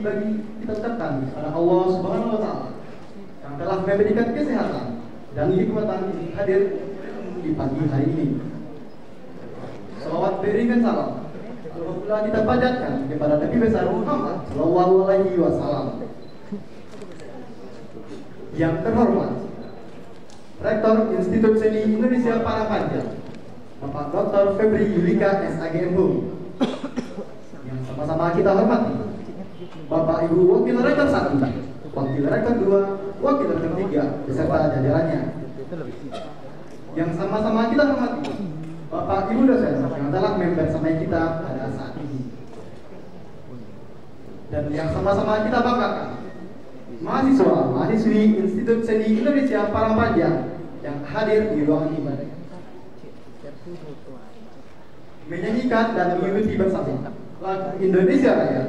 bagi kita ucapkan kepada Allah Subhanahu wa Ta'ala yang telah memberikan kesehatan dan kekuatan hadir di pagi hari ini. Salawat berikan salam alhamdulillah kita panjatkan kepada Nabi besar Muhammad Sallallahu Alaihi Wasallam. Yang terhormat Rektor Institut Seni Indonesia Parapanja Bapak Dr. Febri Yulika SAGMH. Yang sama-sama kita hormati Bapak Ibu Wakil Rektor 1, Wakil Rektor 2, Wakil Rektor 3 beserta jajarannya. Yang sama-sama kita hormati Bapak Ibu dosen yang telah membersamai kita pada saat ini. Dan yang sama-sama kita banggakan mahasiswa-mahasiswi Institut Seni Indonesia Parapanja yang hadir di ruangan ibadah, menyanyikan dan mengikuti bersama lagu Indonesia Raya.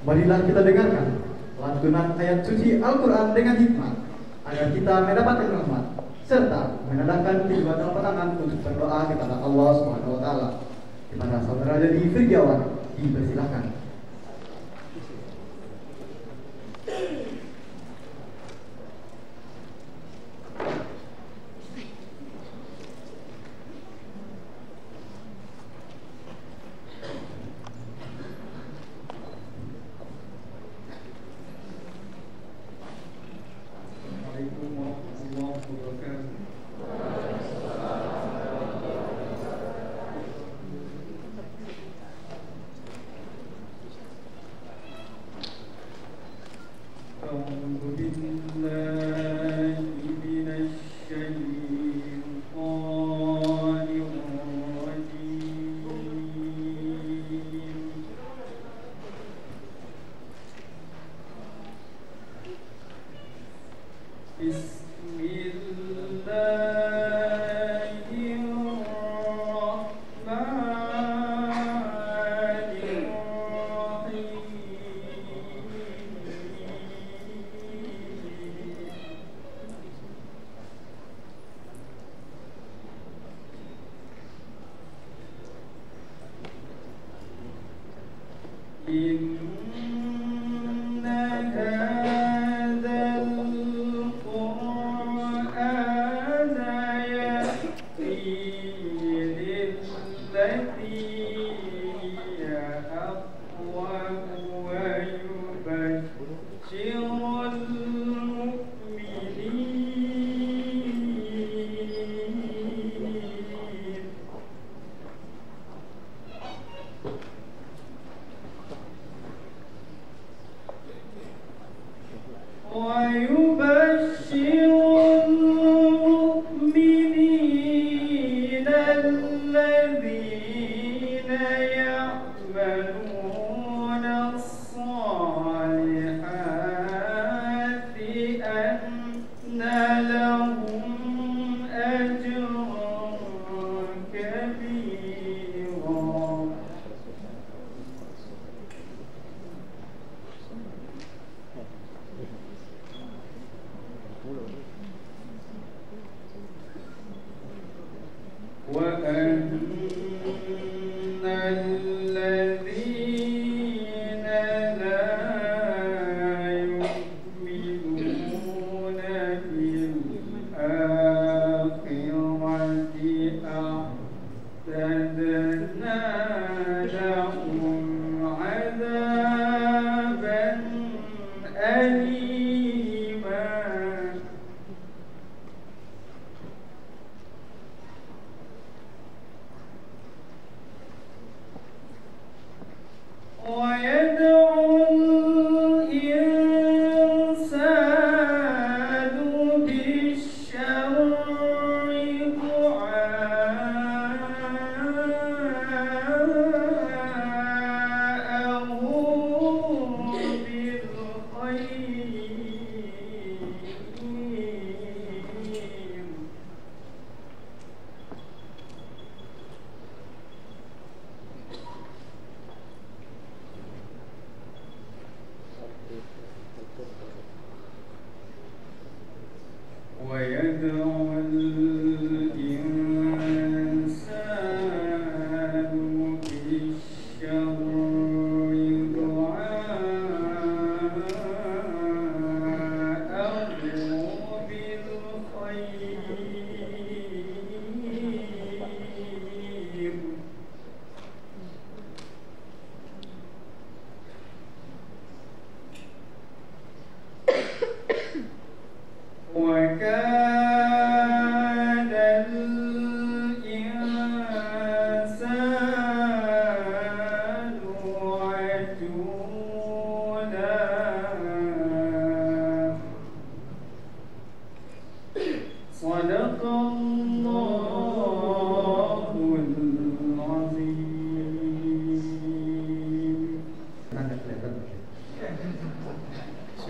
Marilah kita dengarkan lantunan ayat suci Al-Quran dengan hikmat agar kita mendapatkan rahmat serta menadahkan kedua telapak tangan untuk berdoa kepada Allah Subhanahu wa Ta'ala. Kepada saudara Dedi Firgiawan dipersilahkan.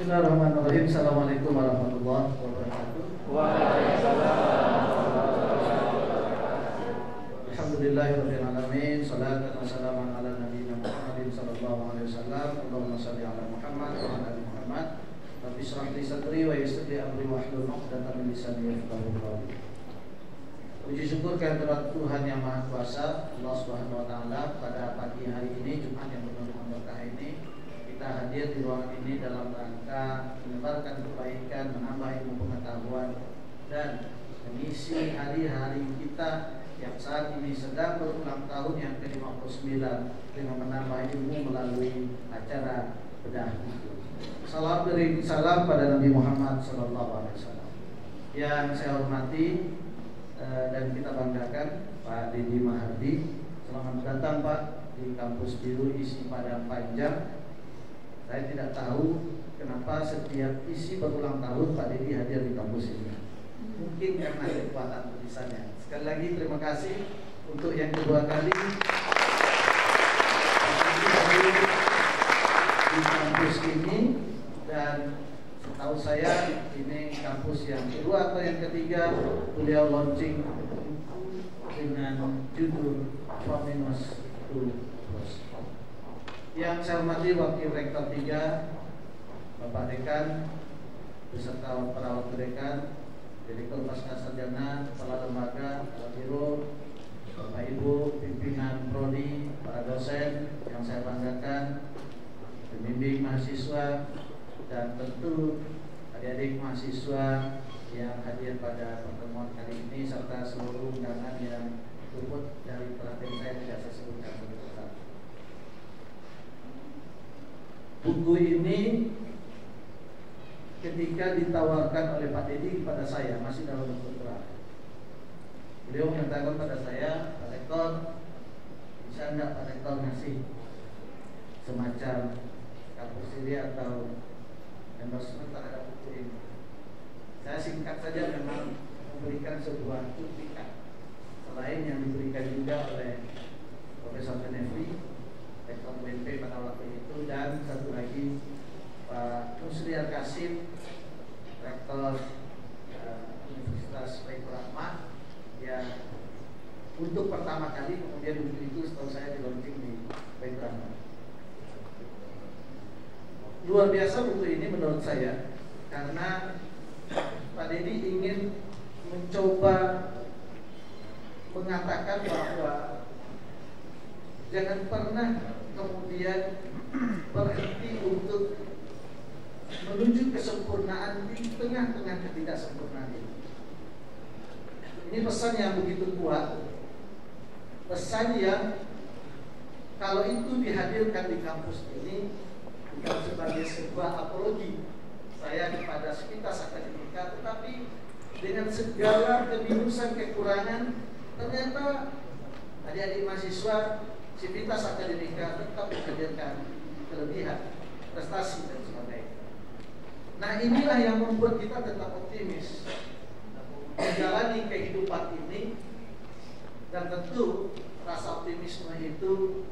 Bismillahirrahmanirrahim. Assalamualaikum warahmatullahi wabarakatuh. Alhamdulillahirabbil alamin. Shalatan wassalamun ala nabiyina Muhammadin sallallahu alaihi wasallam. Allahumma shalli ala Muhammad wa ala ali Muhammad. Rabbi shrah li sadri wa yassir li amri wahlul 'uqdatam min lisani yafqahu qawli. Puji syukur kehadirat Tuhan yang Maha Kuasa, Allah Subhanahu wa taala, pada pagi hari ini Jumat yang penuh dengan berkah ini kita hadir di ruangan ini dalam rangka menebarkan kebaikan, menambah ilmu pengetahuan dan mengisi hari-hari kita yang saat ini sedang berulang tahun yang ke-59 dengan menambah ilmu melalui acara bedah buku. Salam pada Nabi Muhammad SAW. Yang saya hormati dan kita banggakan Pak Deddy Mahardi. Selamat datang Pak di kampus biru isi Padang Panjang. Saya tidak tahu kenapa setiap isi berulang tahun Pak Deddy hadir di kampus ini. Mungkin karena kekuatan tulisannya. Sekali lagi terima kasih untuk yang kedua kali di kampus ini, dan setahu saya ini kampus yang kedua atau yang ketiga beliau launching dengan judul From Minus to Plus. Yang saya hormati Wakil Rektor 3 Bapak Dekan beserta perawat Dekan, Direktur Pasca Sarjana, Kepala Lembaga, Kepala Biro, Bapak Ibu, pimpinan prodi, para dosen yang saya banggakan, pembimbing mahasiswa, dan tentu adik-adik mahasiswa yang hadir pada pertemuan kali ini, serta seluruh undangan yang luput dari perhatian saya tidak saya sebutkan satu-satu. Buku ini ketika ditawarkan oleh Pak Deddy kepada saya masih dalam bentuk draft. Beliau mengatakan pada saya, Pak Rektor, bisa enggak Pak Rektor ngasih semacam kampus ini atau endorsement terhadap buku ini. Saya singkat saja memang memberikan sebuah cuplikan selain yang diberikan juga oleh Profesor Tenefri, Rektor UNP pada waktu itu, dan satu lagi Pak Nusri Al-Qasim, Rektor Universitas Baitur Rahmah, yang untuk pertama kali kemudian buku itu setahu saya di launching di Baitur Rahmah. Luar biasa buku ini menurut saya, karena Pak Dedi ingin mencoba mengatakan bahwa jangan pernah kemudian berhenti untuk menuju kesempurnaan di tengah-tengah ketidaksempurnaan ini. Ini pesan yang begitu kuat, pesan yang kalau itu dihadirkan di kampus ini bukan sebagai sebuah apologi saya kepada Sivitas Akademika, tetapi dengan segala keminusan kekurangan, ternyata adik-adik mahasiswa Sivitas Akademika tetap menghadirkan kelebihan, prestasi dan sebagainya. Nah, inilah yang membuat kita tetap optimis menjalani kehidupan ini, dan tentu rasa optimisme itu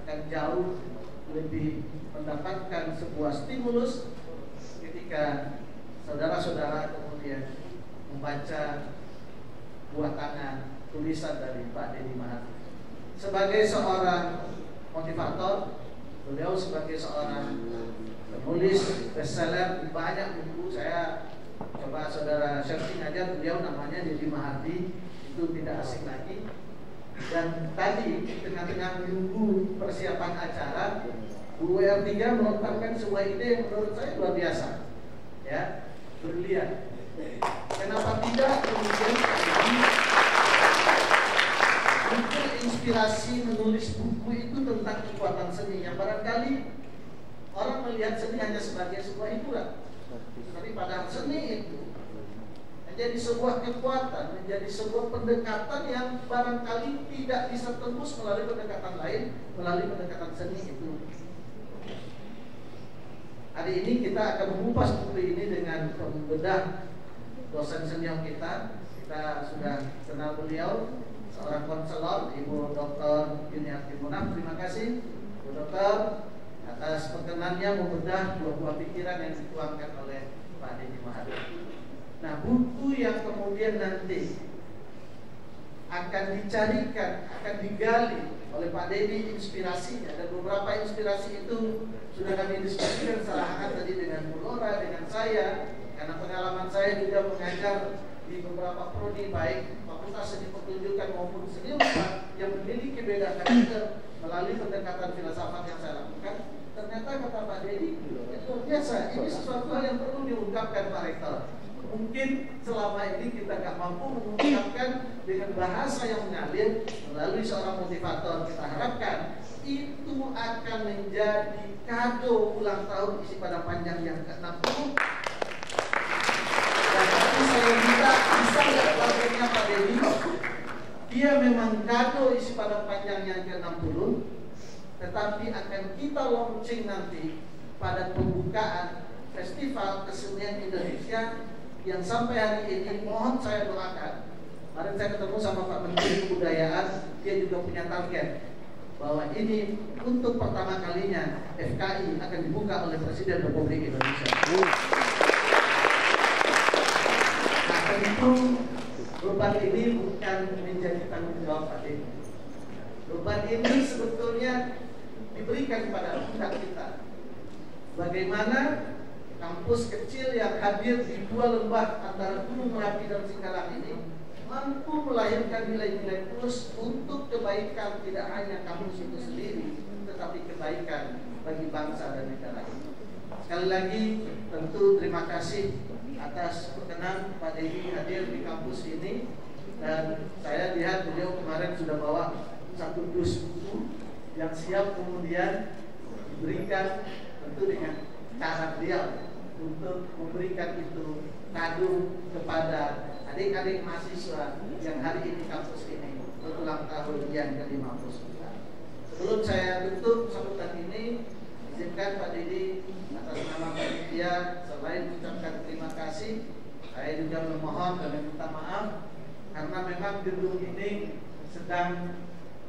akan jauh lebih mendapatkan sebuah stimulus ketika saudara-saudara kemudian membaca buah tangan tulisan dari Pak Dedi Mahathir. Sebagai seorang motivator, beliau sebagai seorang penulis bestseller banyak buku. Saya coba saudara searching aja, beliau namanya Dedi Mahathir, itu tidak asing lagi. Dan tadi di tengah-tengah menunggu persiapan acara, Bu WR3 melontarkan sebuah ide yang menurut saya luar biasa, ya, brilian. Kenapa tidak kemudian muncul inspirasi menulis buku itu tentang kekuatan seni, yang barangkali orang melihat seni hanya sebagai sebuah hiburan, tapi padahal seni itu menjadi sebuah kekuatan, menjadi sebuah pendekatan yang barangkali tidak bisa tembus melalui pendekatan lain, melalui pendekatan seni itu. Hari ini kita akan mengupas buku ini dengan pembedah dosen senior kita. Kita sudah kenal beliau, seorang konselor, Ibu Dr. Yuniarti Munaf. Terima kasih Bu Dokter atas perkenannya membedah buah-buah pikiran yang dituangkan oleh Pak Dedi Mahathir. Nah, buku yang kemudian nanti akan dicarikan, akan digali oleh Pak Dedi inspirasinya, dan beberapa inspirasi itu sudah kami diskusikan secara hangat tadi dengan Bu Lora, dengan saya, karena pengalaman saya juga mengajar di beberapa prodi, baik Fakultas Seni Pertunjukan maupun seni rupa, yang memiliki beda karakter melalui pendekatan filsafat yang saya lakukan. Ternyata kata Pak Dedi, itu biasa, ini sesuatu hal yang perlu diungkapkan Pak Rektor. Mungkin selama ini kita nggak mampu mengungkapkan dengan bahasa yang mengalir melalui seorang motivator. Kita harapkan itu akan menjadi kado ulang tahun isi padang panjang yang ke-60. Dan nanti saya minta bisa nggak lagunya Pak Dedi, dia memang kado isi padang panjang yang ke-60, tetapi akan kita launching nanti pada pembukaan Festival Kesenian Indonesia, yang sampai hari ini mohon saya doakan. Kemarin saya ketemu sama Pak Menteri Kebudayaan, dia juga punya target bahwa ini untuk pertama kalinya FKI akan dibuka oleh Presiden Republik Indonesia. Nah, tentu beban ini bukan menjadi tanggung jawab Pak Dedi. Beban ini sebetulnya diberikan kepada pundak kita. Bagaimana kampus kecil yang hadir di dua lembah antara Gunung Merapi dan Singkarak ini mampu melahirkan nilai-nilai plus untuk kebaikan tidak hanya kampus itu sendiri, tetapi kebaikan bagi bangsa dan negara ini. Sekali lagi tentu terima kasih atas perkenan Pak Dedi hadir di kampus ini, dan saya lihat beliau kemarin sudah bawa satu dus buku yang siap kemudian diberikan tentu dengan cara beliau untuk memberikan itu kado kepada adik-adik mahasiswa yang hari ini kampus ini berulang tahun yang ke-50. Sebelum saya tutup sambutan ini, izinkan Pak Dedi atas nama panitia, selain mengucapkan terima kasih, saya juga memohon dan meminta maaf karena memang gedung ini sedang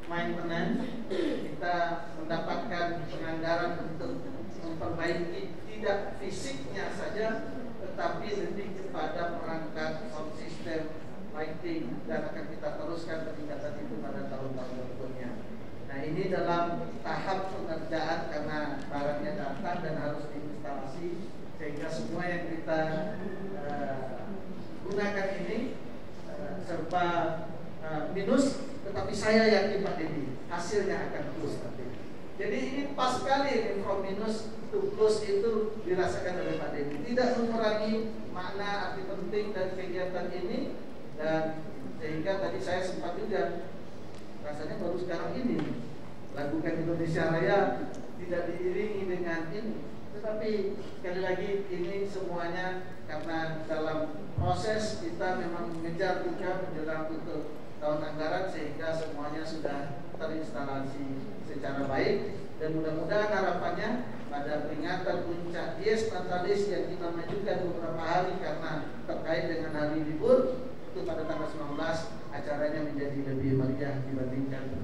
maintenance. Kita mendapatkan penganggaran untuk memperbaiki tidak fisiknya saja, tetapi lebih kepada perangkat sound system, lighting, dan akan kita teruskan peningkatan itu pada tahun-tahun berikutnya. Nah, ini dalam tahap pengerjaan karena barangnya datang dan harus diinstalasi, sehingga semua yang kita gunakan ini serba minus, tetapi saya yakin Pak Dedi hasilnya akan plus nanti. Jadi ini pas sekali from minus to plus itu dirasakan oleh Pak Dedi, tidak mengurangi makna arti penting dari kegiatan ini. Dan sehingga tadi saya sempat juga rasanya baru sekarang ini lakukan Indonesia Raya tidak diiringi dengan ini, tetapi sekali lagi ini semuanya karena dalam proses kita memang mengejar juga menjelang untuk tahun anggaran, sehingga semuanya sudah terinstalasi secara baik. Dan mudah-mudahan harapannya pada peringatan puncak Dies Natalis yang kita majukan beberapa hari karena terkait dengan hari libur, itu pada tanggal 19 acaranya menjadi lebih meriah dibandingkan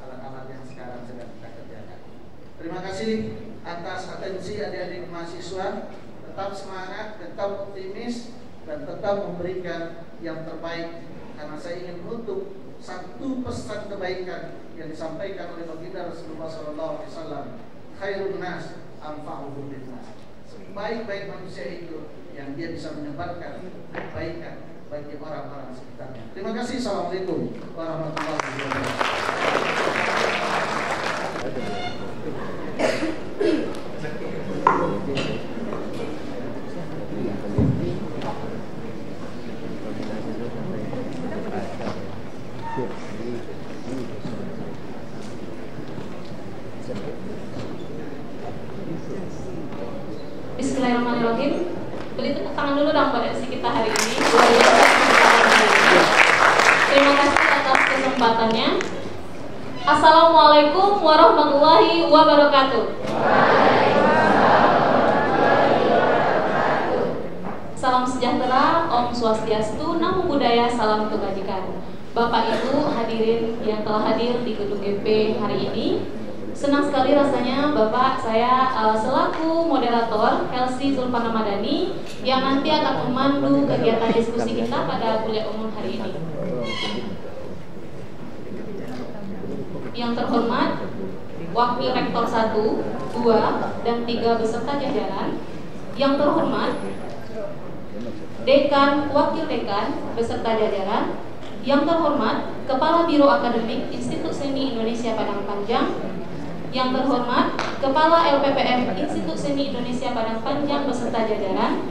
alat-alat yang sekarang sedang kita kerjakan. Terima kasih atas atensi adik-adik mahasiswa. Tetap semangat, tetap optimis, dan tetap memberikan yang terbaik, karena saya ingin menutup satu pesan kebaikan yang disampaikan oleh baginda Rasulullah SAW. Khairun nas anfa'uhum linnas. Sebaik-baik manusia itu yang dia bisa menyebarkan kebaikan bagi orang-orang sekitarnya. Terima kasih. Assalamualaikum warahmatullahi wabarakatuh. Bismillahirrahmanirrahim. Beli tepuk tangan dulu dong pada sesi kita hari ini. Terima kasih atas kesempatannya. Assalamualaikum warahmatullahi wabarakatuh. Salam sejahtera, Om Swastiastu, Namo Buddhaya, salam kebajikan. Bapak Ibu hadirin yang telah hadir di gedung GP hari ini, senang sekali rasanya Bapak saya selaku moderator Helsi Zulfana Madani yang nanti akan memandu kegiatan diskusi kita pada kuliah umum hari ini. Yang terhormat Wakil Rektor 1, 2, dan 3 beserta jajaran. Yang terhormat Dekan, Wakil Dekan beserta jajaran. Yang terhormat Kepala Biro Akademik Institut Seni Indonesia Padang Panjang. Yang terhormat Kepala LPPM Institut Seni Indonesia Padang Panjang beserta jajaran.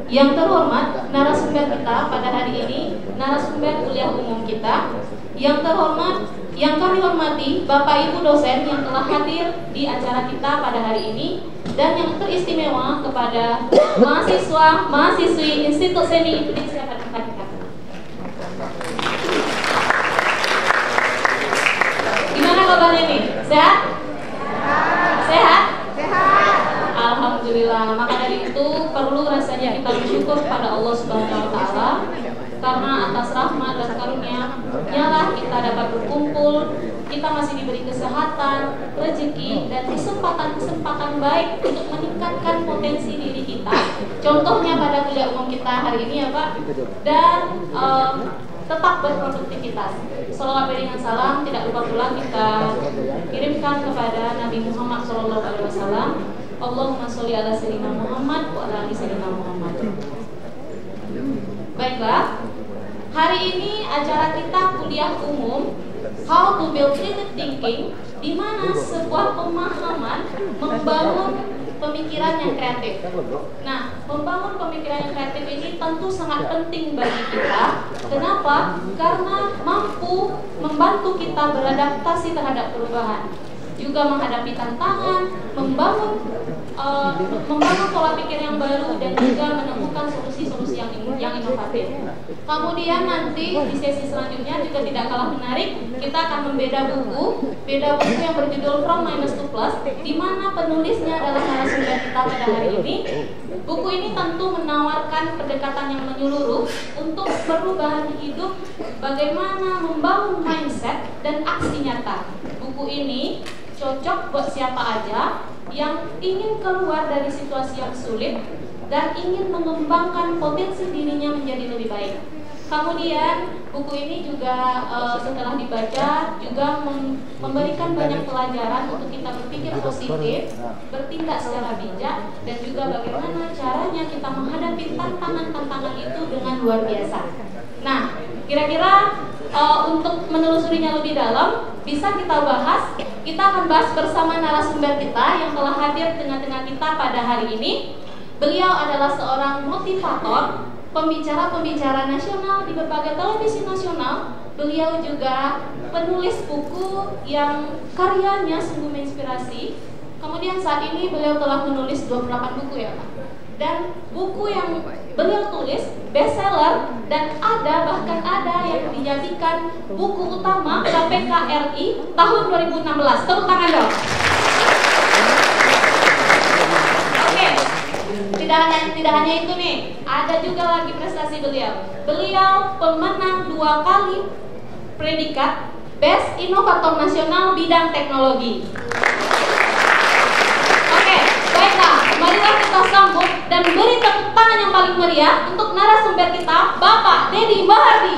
Yang terhormat narasumber kita pada hari ini, narasumber kuliah umum kita. Yang terhormat, yang kami hormati Bapak Ibu dosen yang telah hadir di acara kita pada hari ini, dan yang teristimewa kepada mahasiswa mahasiswi Institut Seni Indonesia Padang Panjang. Gimana kabarnya nih? Sehat? Sehat? Sehat. Alhamdulillah. Maka dari itu perlu rasanya kita bersyukur pada Allah Subhanahu wa taala, karena atas rahmat dan karunia-Nya lah kita dapat berkumpul, kita masih diberi kesehatan, rezeki, dan kesempatan-kesempatan baik untuk meningkatkan potensi diri kita. Contohnya pada kuliah umum kita hari ini ya Pak. Dan tetap berproduktivitas. Shalawat dengan salam tidak lupa pula kita kirimkan kepada Nabi Muhammad SAW. Allahumma sholli ala sayyidina Muhammad wa ala ali sayyidina Muhammad. Baiklah, hari ini acara kita kuliah umum How to Build Critical Thinking, di mana sebuah pemahaman membangun pemikiran yang kreatif. Nah, membangun pemikiran yang kreatif ini tentu sangat penting bagi kita. Kenapa? Karena mampu membantu kita beradaptasi terhadap perubahan. juga menghadapi tantangan, membangun pola pikir yang baru, dan juga menemukan solusi-solusi yang inovatif. Kemudian nanti di sesi selanjutnya juga tidak kalah menarik, kita akan membeda buku yang berjudul From Minus to Plus, di mana penulisnya adalah narasumber kita pada hari ini. Buku ini tentu menawarkan pendekatan yang menyeluruh untuk perubahan hidup, bagaimana membangun mindset dan aksi nyata. Buku ini cocok buat siapa aja yang ingin keluar dari situasi yang sulit dan ingin mengembangkan potensi dirinya menjadi lebih baik. Kemudian buku ini juga setelah dibaca juga memberikan banyak pelajaran untuk kita berpikir positif, bertindak secara bijak, dan juga bagaimana caranya kita menghadapi tantangan-tantangan itu dengan luar biasa. Nah, kira-kira untuk menelusurinya lebih dalam bisa kita bahas. Kita akan bahas bersama narasumber kita yang telah hadir tengah-tengah kita pada hari ini. Beliau adalah seorang motivator, pembicara-pembicara nasional di berbagai televisi nasional. Beliau juga penulis buku yang karyanya sungguh menginspirasi. Kemudian saat ini beliau telah menulis 28 buku ya Pak. Dan buku yang beliau tulis bestseller, dan bahkan ada yang dijadikan buku utama KPK RI tahun 2016. Tepuk tangan dong. Oke. Tidak hanya itu nih, ada juga lagi prestasi beliau. Beliau pemenang 2 kali predikat Best Inovator Nasional bidang teknologi. Oke, baiklah, marilah kita sambut dan beri tepuk tangan yang paling meriah untuk narasumber kita, Bapak Deddy Mahardi.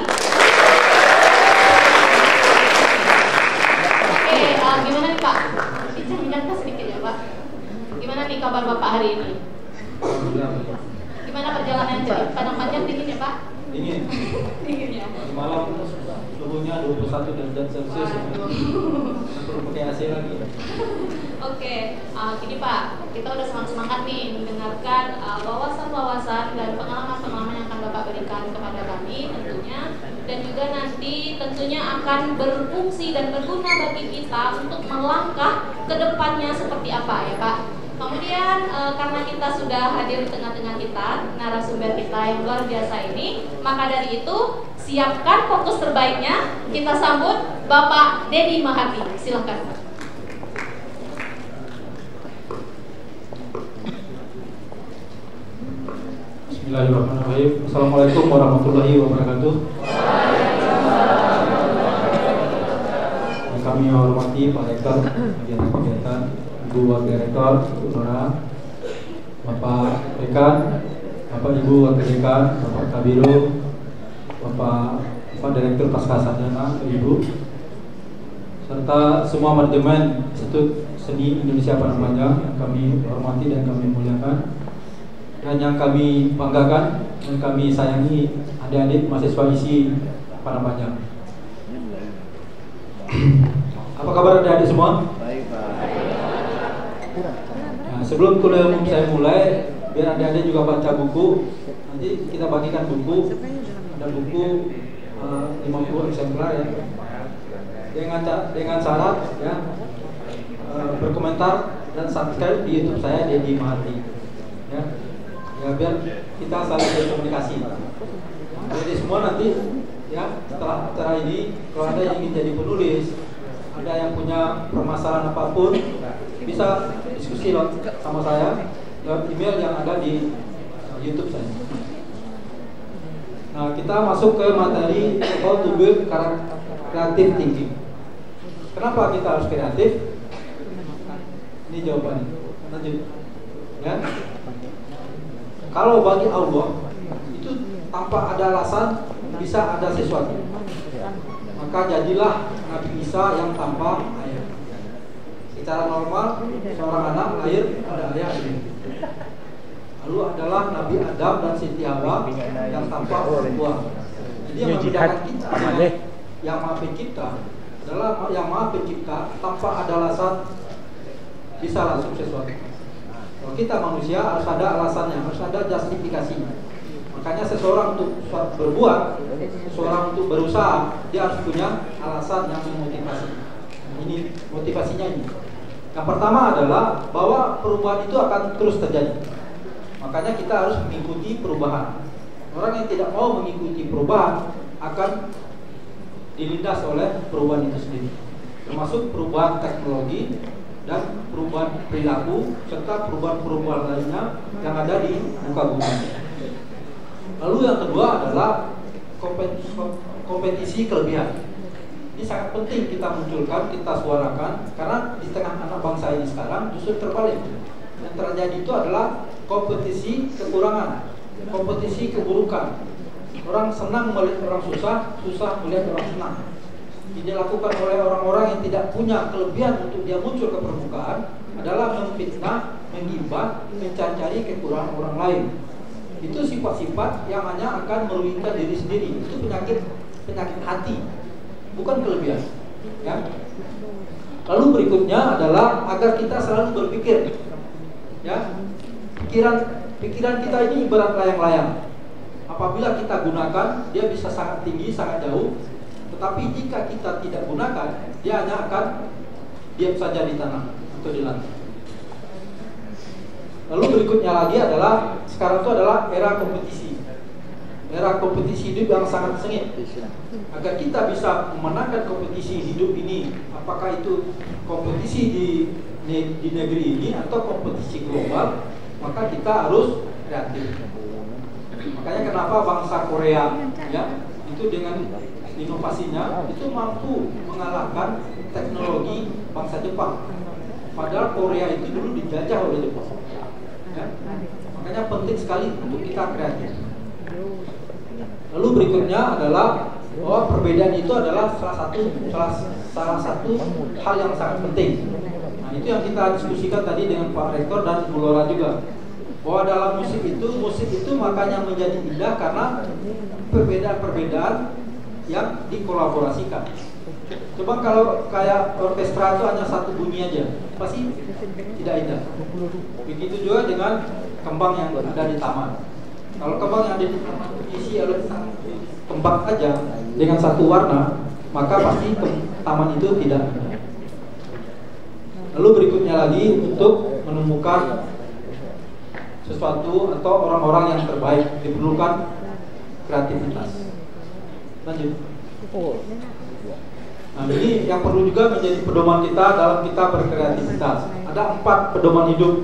Oke, gimana nih Pak? Bincang-bincang sedikit ya Pak. Gimana nih kabar Bapak hari ini? Gimana perjalanan dari Padang Panjang, dingin ya Pak? Dingin. Dingin ya. Malam suhunya 21 derajat Celcius. Perlu pakai AC lagi. Oke, gini Pak, kita udah semangat nih mendengarkan wawasan-wawasan dan pengalaman-pengalaman yang akan Bapak berikan kepada kami tentunya, dan juga nanti tentunya akan berfungsi dan berguna bagi kita untuk melangkah ke depannya seperti apa ya Pak. Kemudian karena kita sudah hadir di tengah-tengah kita, narasumber kita yang luar biasa ini, maka dari itu siapkan fokus terbaiknya. Kita sambut Bapak Deddy Mahardi. Silakan. Bismillahirrahmanirrahim. Assalamualaikum warahmatullahi wabarakatuh. Yang kami hormati Pak Rektor kegiatan Ibu Wakil Rektor, Ibu Nora, Bapak Rekan, Bapak Ibu Wakil Rekan, Bapak Kabiro, Bapak Direktur Pascasarjana, Ibu, serta semua manajemen Institut Seni Indonesia Padang Panjang yang kami hormati dan kami muliakan, dan yang kami banggakan dan kami sayangi adik-adik mahasiswa ISI Padang Panjang. Apa kabar adik-adik semua? Baik, Pak. Nah, sebelum kuliah umum saya mulai, biar adik-adik juga baca buku. Nanti kita bagikan buku. Ada buku 50 eksemplar ya. Dengan syarat ya berkomentar dan subscribe di YouTube saya Deddy Mahardi. Ya, biar kita saling berkomunikasi. Jadi semua nanti ya setelah acara ini, kalau ada yang ingin jadi penulis, ada yang punya permasalahan apapun, bisa diskusi sama saya lewat email yang ada di YouTube saya. Nah, kita masuk ke materi how to build creative thinking. Kenapa kita harus kreatif? Ini jawabannya. Lanjut. Ya. Kalau bagi Allah itu tanpa ada alasan bisa ada sesuatu. Maka jadilah Nabi Isa yang tanpa ayah. Secara normal seorang anak lahir ada ayah ini. Lalu adalah Nabi Adam dan Siti Hawa yang tanpa orang tua. Jadi yang membedakan kita dengan yang Maha Pencipta adalah yang Maha Pencipta tanpa ada alasan bisa langsung sesuatu. Kalau kita manusia harus ada alasannya, harus ada justifikasinya. Makanya seseorang untuk berbuat, seseorang untuk berusaha, dia harus punya alasan yang memotivasi. Ini motivasinya ini. Yang pertama adalah bahwa perubahan itu akan terus terjadi. Makanya kita harus mengikuti perubahan. Orang yang tidak mau mengikuti perubahan akan dilindas oleh perubahan itu sendiri, termasuk perubahan teknologi dan perubahan perilaku serta perubahan-perubahan lainnya yang ada di muka bumi. Lalu yang kedua adalah kompetisi kelebihan. Ini sangat penting kita munculkan, kita suarakan, karena di tengah anak bangsa ini sekarang justru terbalik. Yang terjadi itu adalah kompetisi kekurangan, kompetisi keburukan. Orang senang melihat orang susah, susah melihat orang senang. Ini dilakukan oleh orang-orang yang tidak punya kelebihan untuk dia muncul ke permukaan adalah memfitnah, menggibah, mencari kekurangan orang lain. Itu sifat-sifat yang hanya akan merugikan diri sendiri. Itu penyakit hati, bukan kelebihan. Ya. Lalu berikutnya adalah agar kita selalu berpikir, ya, pikiran kita ini ibarat layang-layang. Apabila kita gunakan, dia bisa sangat tinggi, sangat jauh. Tetapi jika kita tidak gunakan, dia hanya akan diam saja di tanah atau di lantai. Lalu berikutnya lagi adalah sekarang itu adalah era kompetisi. Era kompetisi hidup yang sangat sengit. Agar kita bisa memenangkan kompetisi hidup ini, apakah itu kompetisi di negeri ini atau kompetisi global, maka kita harus kreatif. Makanya kenapa bangsa Korea, ya, itu dengan inovasinya itu mampu mengalahkan teknologi bangsa Jepang. Padahal Korea itu dulu dijajah oleh Jepang. Ya. Makanya penting sekali untuk kita kreatif. Lalu berikutnya adalah bahwa perbedaan itu adalah salah satu hal yang sangat penting. Nah, itu yang kita diskusikan tadi dengan Pak Rektor dan Bu Lora juga. Bahwa dalam musik itu makanya menjadi indah karena perbedaan-perbedaan yang dikolaborasikan. Coba kalau kayak orkestra itu hanya satu bunyi aja, pasti tidak indah. Begitu juga dengan kembang yang ada di taman. Kalau kembang yang diisi oleh kembang aja dengan satu warna, maka pasti taman itu tidak indah. Lalu berikutnya lagi untuk menemukan sesuatu atau orang-orang yang terbaik diperlukan kreativitas. Lanjut. Nah, ini yang perlu juga menjadi pedoman kita dalam kita berkreativitas. Ada 4 pedoman hidup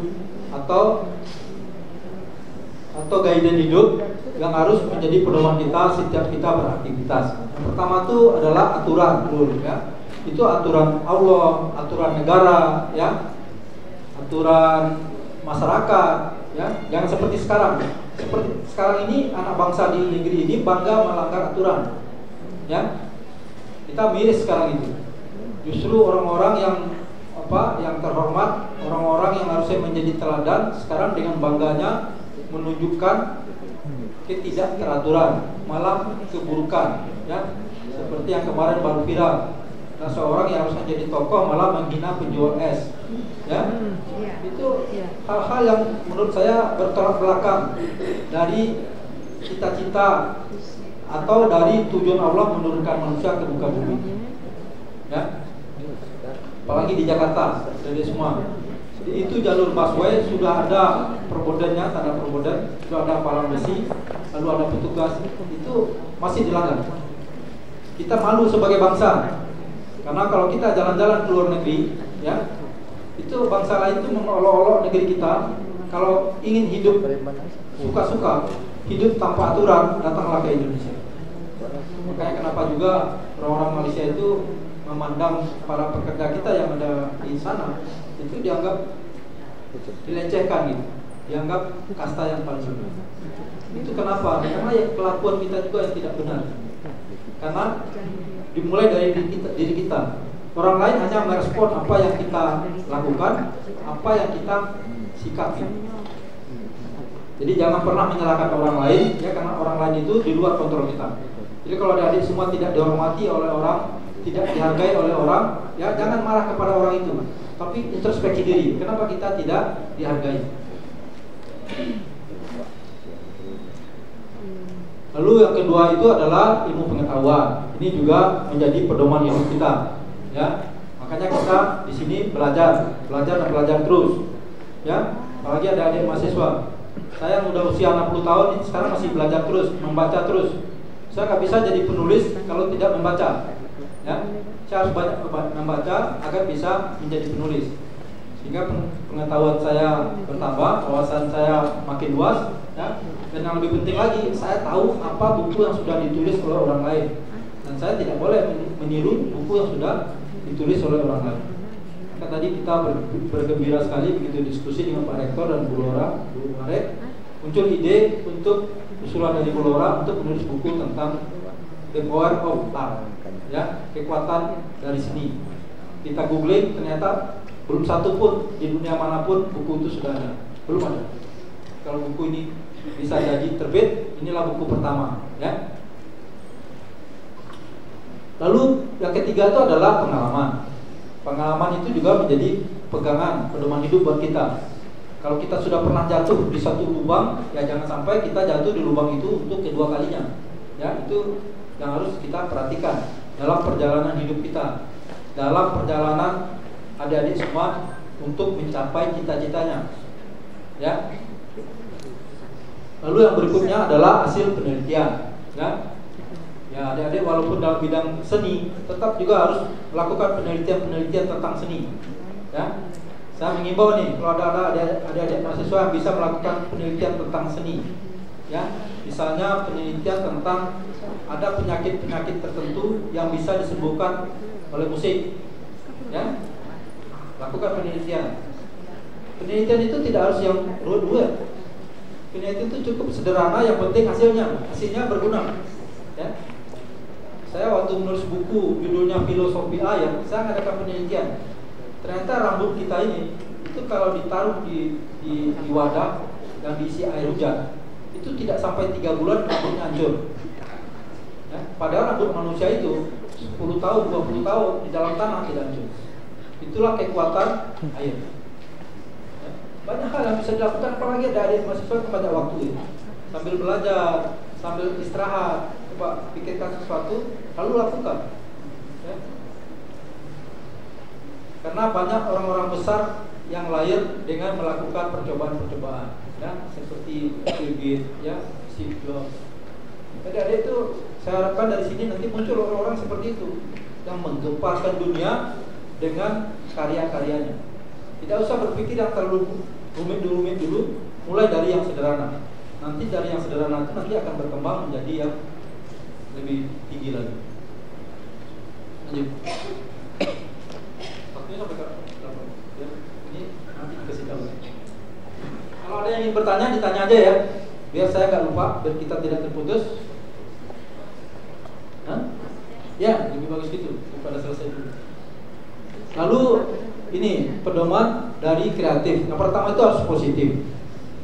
atau guidance hidup yang harus menjadi pedoman kita setiap kita beraktivitas. Yang pertama itu adalah aturan dulu, ya. Itu aturan Allah, aturan negara, ya, aturan masyarakat. Ya, jangan seperti sekarang. Seperti sekarang ini anak bangsa di negeri ini bangga melanggar aturan. Ya, kita miris sekarang itu. Justru orang-orang yang terhormat, orang-orang yang harusnya menjadi teladan, sekarang dengan bangganya menunjukkan ketidakteraturan, malah keburukan. Ya, seperti yang kemarin baru viral. Nah, seorang yang harusnya jadi tokoh malah menghina penjual es. Ya, itu hal-hal yang menurut saya bertolak belakang dari cita-cita atau dari tujuan Allah menurunkan manusia ke muka bumi. Ya, apalagi di Jakarta, dari semua. Itu jalur busway sudah ada perbodannya, tanda perbodan, sudah ada palang besi, lalu ada petugas, itu masih dilanggar. Kita malu sebagai bangsa. Karena kalau kita jalan-jalan ke luar negeri, ya, itu bangsa lain itu mengolok-olok negeri kita. Kalau ingin hidup suka-suka, hidup tanpa aturan, datanglah ke Indonesia. Makanya kenapa juga orang-orang Malaysia itu memandang para pekerja kita yang ada di sana itu dianggap dilecehkan gitu, dianggap kasta yang paling rendah. Itu kenapa? Karena ya kelakuan kita juga yang tidak benar. Karena dimulai dari diri kita. Orang lain hanya merespon apa yang kita lakukan, apa yang kita sikapi. Jadi jangan pernah menyalahkan orang lain, ya, karena orang lain itu di luar kontrol kita. Jadi kalau adik semua tidak dihormati oleh orang, tidak dihargai oleh orang, ya jangan marah kepada orang itu, tapi introspeksi diri. Kenapa kita tidak dihargai? Lalu yang kedua itu adalah ilmu pengetahuan. Ini juga menjadi pedoman hidup kita. Ya, Makanya kita di sini belajar dan belajar terus. Ya, apalagi ada adik mahasiswa. Saya yang udah usia 60 tahun ini sekarang masih belajar terus, membaca terus. Saya nggak bisa jadi penulis kalau tidak membaca. Ya, saya harus banyak membaca agar bisa menjadi penulis. Sehingga pengetahuan saya bertambah, wawasan saya makin luas. Ya, dan yang lebih penting lagi, saya tahu apa buku yang sudah ditulis oleh orang lain. Dan saya tidak boleh meniru buku yang sudah ditulis oleh orang lain. Maka tadi kita bergembira sekali begitu diskusi dengan Pak Rektor dan Bu Lora, Bu Marek, muncul ide untuk usulan dari Bu Lora untuk menulis buku tentang The Power of Art, ya, kekuatan dari seni. Kita googling, ternyata belum satu pun di dunia manapun buku itu sudah ada, belum ada. Kalau buku ini bisa jadi terbit, inilah buku pertama, ya. Lalu yang ketiga itu adalah pengalaman. Pengalaman itu juga menjadi pegangan, pedoman hidup buat kita. Kalau kita sudah pernah jatuh di satu lubang, ya jangan sampai kita jatuh di lubang itu untuk kedua kalinya. Ya, itu yang harus kita perhatikan dalam perjalanan hidup kita, dalam perjalanan adik-adik semua untuk mencapai cita-citanya. Ya. Lalu yang berikutnya adalah hasil penelitian. Ya. Ya, adik-adik walaupun dalam bidang seni tetap juga harus melakukan penelitian tentang seni. Ya. Saya mengimbau nih kalau ada adik-adik mahasiswa yang bisa melakukan penelitian tentang seni. Ya, misalnya penelitian tentang ada penyakit-penyakit tertentu yang bisa disembuhkan oleh musik. Ya. Lakukan penelitian. Penelitian itu tidak harus yang ruwet. Penelitian itu cukup sederhana, yang penting hasilnya berguna. Ya. Saya waktu menulis buku judulnya Filosofi Ayam, saya mengadakan penelitian. Ternyata rambut kita ini itu kalau ditaruh di wadah yang diisi air hujan, itu tidak sampai 3 bulan rambutnya hancur. Ya, padahal rambut manusia itu 10 tahun, 20 tahun di dalam tanah tidak hancur. Itulah kekuatan air. Ya, banyak hal yang bisa dilakukan, apalagi dari mahasiswa banyak waktu ya. Sambil belajar, sambil istirahat, coba pikirkan sesuatu, lalu lakukan. Ya. Karena banyak orang-orang besar yang lahir dengan melakukan percobaan-percobaan, ya, seperti Bill Gates, ya, Steve Jobs. Jadi adik itu saya harapkan dari sini nanti muncul orang-orang seperti itu yang menggemparkan dunia dengan karya-karyanya. Tidak usah berpikir yang terlalu rumit dulu, mulai dari yang sederhana. Nanti dari yang sederhana itu nanti akan berkembang menjadi yang lebih tinggi lagi. Lanjut. Waktunya sampai berapa? Ya, ini nanti dikasih tahu. Kalau ada yang ingin bertanya, ditanya aja ya, biar saya nggak lupa, biar kita tidak terputus. Hah? Ya, lebih bagus gitu daripada selesai dulu. Lalu ini pedoman dari kreatif. Yang pertama itu harus positif.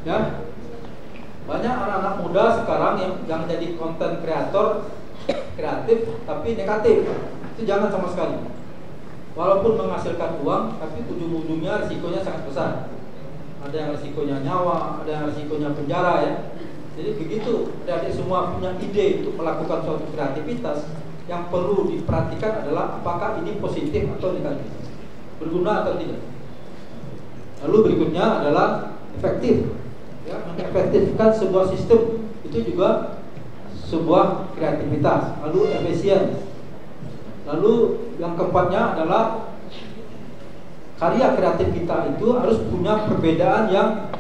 Ya. Banyak anak-anak muda sekarang yang jadi konten kreator kreatif tapi negatif. Itu jangan sama sekali. Walaupun menghasilkan uang, tapi ujung-ujungnya risikonya sangat besar. Ada yang risikonya nyawa, ada yang risikonya penjara ya. Jadi begitu, adik semua punya ide untuk melakukan suatu kreativitas, yang perlu diperhatikan adalah apakah ini positif atau negatif, berguna atau tidak. Lalu berikutnya adalah efektif. Ya, mengefektifkan sebuah sistem itu juga sebuah kreativitas. Lalu efisien. Lalu yang keempatnya adalah karya kreatif kita itu harus punya perbedaan yang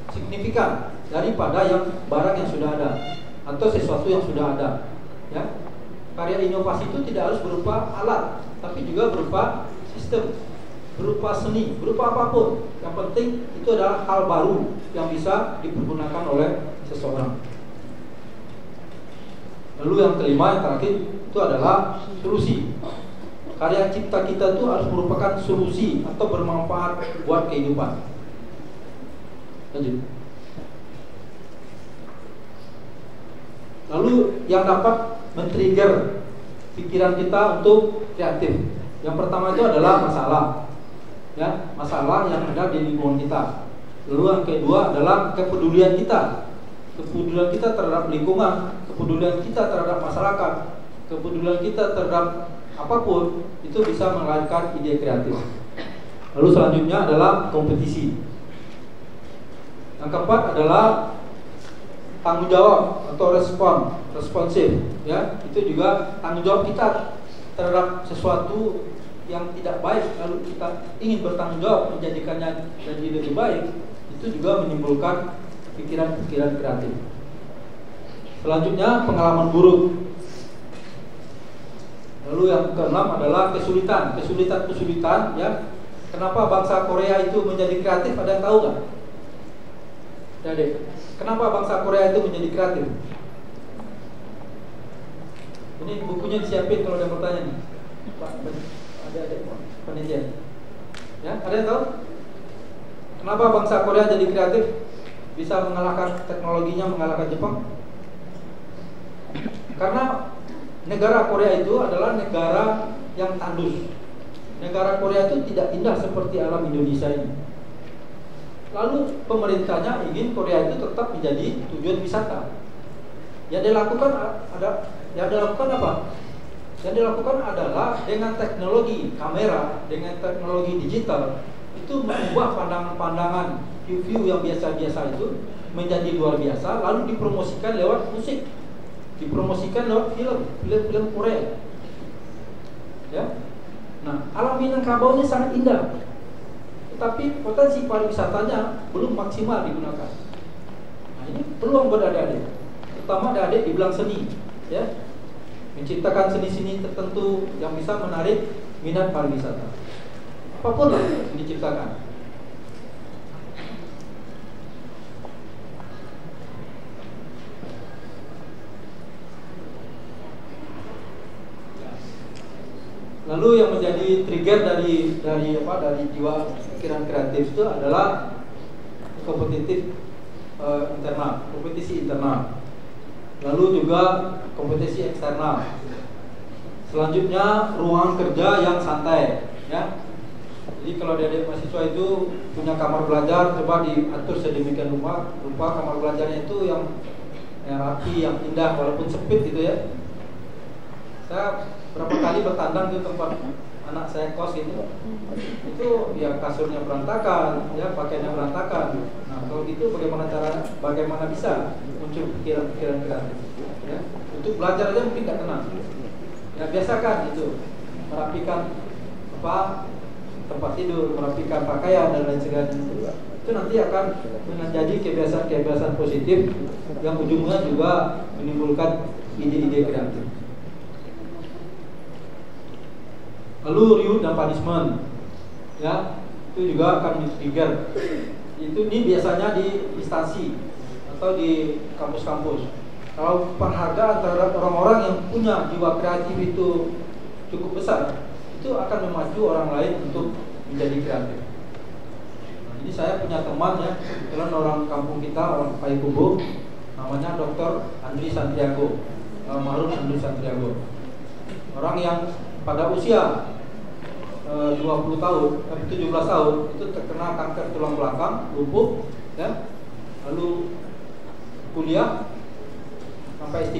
signifikan daripada yang barang yang sudah ada atau sesuatu yang sudah ada. Ya, karya inovasi itu tidak harus berupa alat, tapi juga berupa sistem, berupa seni, berupa apapun. Yang penting itu adalah hal baru yang bisa dipergunakan oleh seseorang. Lalu yang kelima, yang terakhir itu adalah solusi. Karya cipta kita itu harus merupakan solusi atau bermanfaat buat kehidupan. Lanjut. Lalu yang dapat men-trigger pikiran kita untuk kreatif. Yang pertama itu adalah masalah. Ya, masalah yang ada di lingkungan kita. Lalu yang kedua adalah kepedulian kita. Kepedulian kita terhadap lingkungan, kepedulian kita terhadap masyarakat, kepedulian kita terhadap apapun itu bisa melahirkan ide kreatif. Lalu selanjutnya adalah kompetisi. Yang keempat adalah tanggung jawab atau responsif, ya. Itu juga tanggung jawab kita terhadap sesuatu yang tidak baik, lalu kita ingin bertanggung jawab menjadikannya jadi lebih baik. Itu juga menimbulkan pikiran-pikiran kreatif. Selanjutnya pengalaman buruk. Lalu yang keenam adalah kesulitan, ya. Kenapa bangsa Korea itu menjadi kreatif? Ada yang tahu nggak? Adik, kenapa bangsa Korea itu menjadi kreatif? Ini bukunya disiapin kalau ada bertanya nih, Pak. Ada panitia. Ya, ada yang tahu? Kenapa bangsa Korea jadi kreatif? Bisa mengalahkan teknologinya, mengalahkan Jepang? Karena negara Korea itu adalah negara yang tandus. Negara Korea itu tidak indah seperti alam Indonesia ini. Lalu pemerintahnya ingin Korea itu tetap menjadi tujuan wisata. Yang dilakukan apa? Yang dilakukan adalah dengan teknologi kamera, dengan teknologi digital, itu mengubah pandangan-pandangan view yang biasa-biasa itu menjadi luar biasa, lalu dipromosikan lewat musik, dipromosikan lewat film Korea. Ya. Nah, alam Minangkabau ini sangat indah, tetapi potensi pariwisatanya belum maksimal digunakan. Nah, ini peluang buat adik-adik, terutama adik-adik di bidang seni, ya, menciptakan seni-seni tertentu yang bisa menarik minat pariwisata. Apapun lah yang diciptakan. Lalu yang menjadi trigger dari jiwa pikiran kreatif itu adalah kompetisi internal. Lalu juga kompetisi eksternal. Selanjutnya ruang kerja yang santai, ya. Jadi kalau adik mahasiswa itu punya kamar belajar, coba diatur sedemikian rupa kamar belajarnya itu yang rapi, yang indah walaupun sempit gitu ya. Saya berapa kali bertandang ke tempat anak saya kos itu ya kasurnya berantakan, ya pakaiannya berantakan. Nah kalau gitu bagaimana bisa muncul pikiran-pikiran kreatif? Ya, untuk belajar aja mungkin tidak tenang. Ya biasakan itu merapikan tempat tidur, merapikan pakaian dan lain sebagainya. Itu nanti akan menjadi kebiasaan-kebiasaan positif yang ujungnya juga menimbulkan ide-ide kreatif. Lalu reward dan punishment, ya, itu juga akan di-trigger. Ini biasanya di instansi atau di kampus-kampus. Kalau penghargaan terhadap orang-orang yang punya jiwa kreatif itu cukup besar, itu akan memacu orang lain untuk menjadi kreatif. Nah, ini saya punya teman ya, kebetulan orang kampung kita, orang Payakumbuh, namanya Dr. Andri Santiago, almarhum Andri Santiago. Orang yang pada usia 20 tahun, 17 tahun itu terkena kanker tulang belakang, lumpuh, ya. Lalu kuliah sampai S3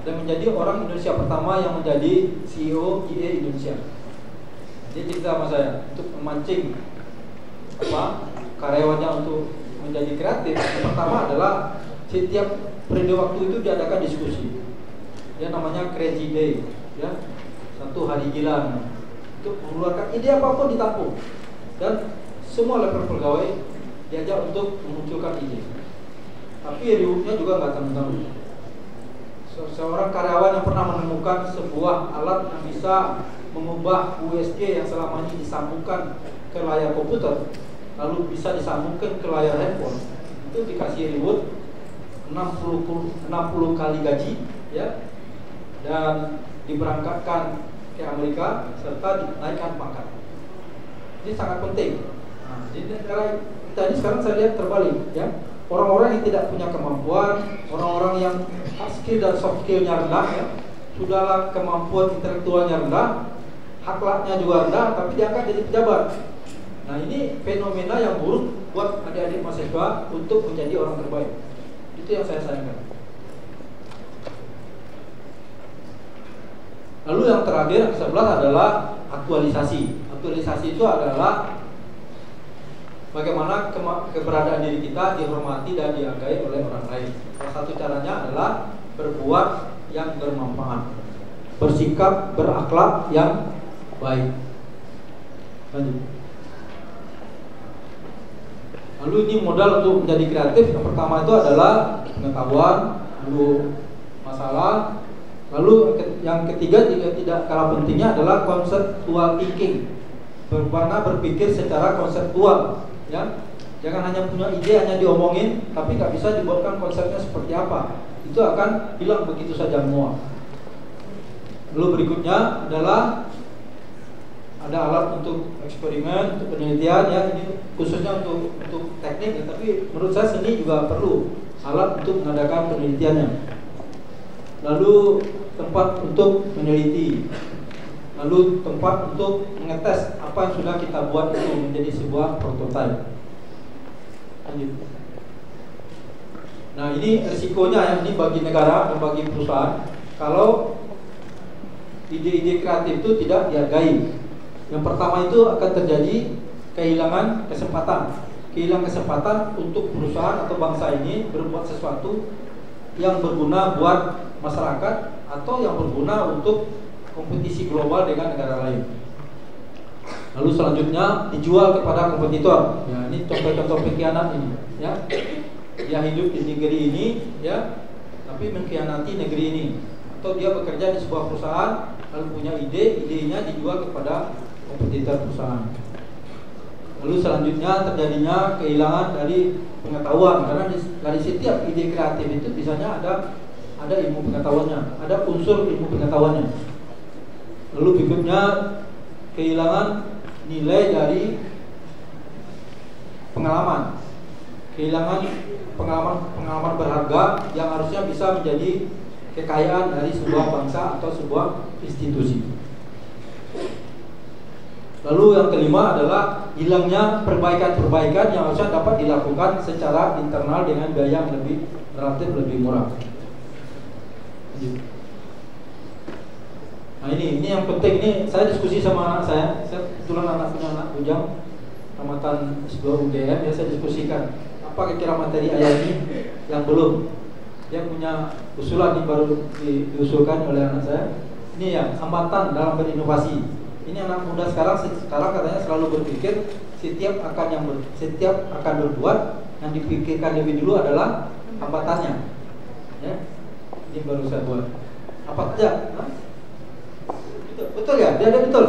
dan menjadi orang Indonesia pertama yang menjadi CEO GE Indonesia. Dia cerita sama saya untuk memancing karyawannya untuk menjadi kreatif. Yang pertama adalah setiap periode waktu itu diadakan diskusi. Ya namanya Crazy Day, ya. Satu hari gila untuk mengeluarkan ide apapun ditampung dan semua level pegawai diajak untuk memunculkan ide. Tapi rewardnya juga nggak tanggung-tanggung. Seorang karyawan yang pernah menemukan sebuah alat yang bisa mengubah USB yang selama ini disambungkan ke layar komputer lalu bisa disambungkan ke layar handphone, itu dikasih reward 60 kali gaji, ya, dan diberangkatkan ke Amerika serta dinaikkan pangkat. Ini sangat penting. Nah, di negara kita ini sekarang saya lihat terbalik, ya. Orang-orang yang tidak punya kemampuan, orang-orang yang hard skill dan soft skillnya rendah, ya, sudahlah kemampuan intelektualnya rendah, akhlaknya juga rendah, tapi diangkat jadi pejabat. Nah ini fenomena yang buruk buat adik-adik mahasiswa untuk menjadi orang terbaik. Itu yang saya sayangkan. Lalu yang terakhir ke-11 adalah aktualisasi. Aktualisasi itu adalah bagaimana keberadaan diri kita dihormati dan dihargai oleh orang lain. Salah satu caranya adalah berbuat yang bermanfaat, bersikap, berakhlak yang baik. Lanjut. Lalu ini modal untuk menjadi kreatif. Yang pertama itu adalah pengetahuan, lalu masalah. Lalu yang ketiga juga tidak kalah pentingnya adalah conceptual thinking. Bagaimana berpikir secara konseptual, ya. Jangan hanya punya ide, hanya diomongin, tapi nggak bisa dibuatkan konsepnya seperti apa. Itu akan hilang begitu saja semua. Lalu berikutnya adalah ada alat untuk eksperimen, untuk penelitian, ya. Ini khususnya untuk teknik, ya. Tapi menurut saya seni juga perlu alat untuk mengadakan penelitiannya. Lalu tempat untuk meneliti, lalu tempat untuk mengetes apa yang sudah kita buat itu menjadi sebuah prototipe. Lanjut. Nah, ini risikonya ya, ini bagi negara dan bagi perusahaan kalau ide-ide kreatif itu tidak dihargai. Yang pertama itu akan terjadi kehilangan kesempatan. Kehilangan kesempatan untuk perusahaan atau bangsa ini berbuat sesuatu yang berguna buat masyarakat atau yang berguna untuk kompetisi global dengan negara lain. Lalu selanjutnya dijual kepada kompetitor. Ya, ini contoh-contoh pengkhianat ini, ya. Dia hidup di negeri ini, ya, tapi mengkhianati negeri ini. Atau dia bekerja di sebuah perusahaan lalu punya idenya dijual kepada kompetitor perusahaan. Lalu selanjutnya terjadinya kehilangan dari pengetahuan, karena dari setiap ide kreatif itu biasanya ada ilmu pengetahuannya, ada unsur ilmu pengetahuannya. Lalu berikutnya kehilangan nilai dari pengalaman, kehilangan pengalaman berharga yang harusnya bisa menjadi kekayaan dari sebuah bangsa atau sebuah institusi. Lalu yang kelima adalah hilangnya perbaikan-perbaikan yang harusnya dapat dilakukan secara internal dengan biaya yang relatif lebih murah. Nah ini yang penting. Ini saya diskusi sama anak saya kebetulan punya anak bujang tamatan S2 UGM, ya, saya diskusikan apa kira-kira materi ayat ini yang belum. Dia punya usulan yang baru diusulkan oleh anak saya. Ini ya, hambatan dalam berinovasi. Ini anak muda sekarang katanya selalu berpikir setiap akan berbuat yang dipikirkan lebih dulu adalah hambatannya. Ya, ini baru saya buat. Apa saja? Betul ya? Dia ada betul.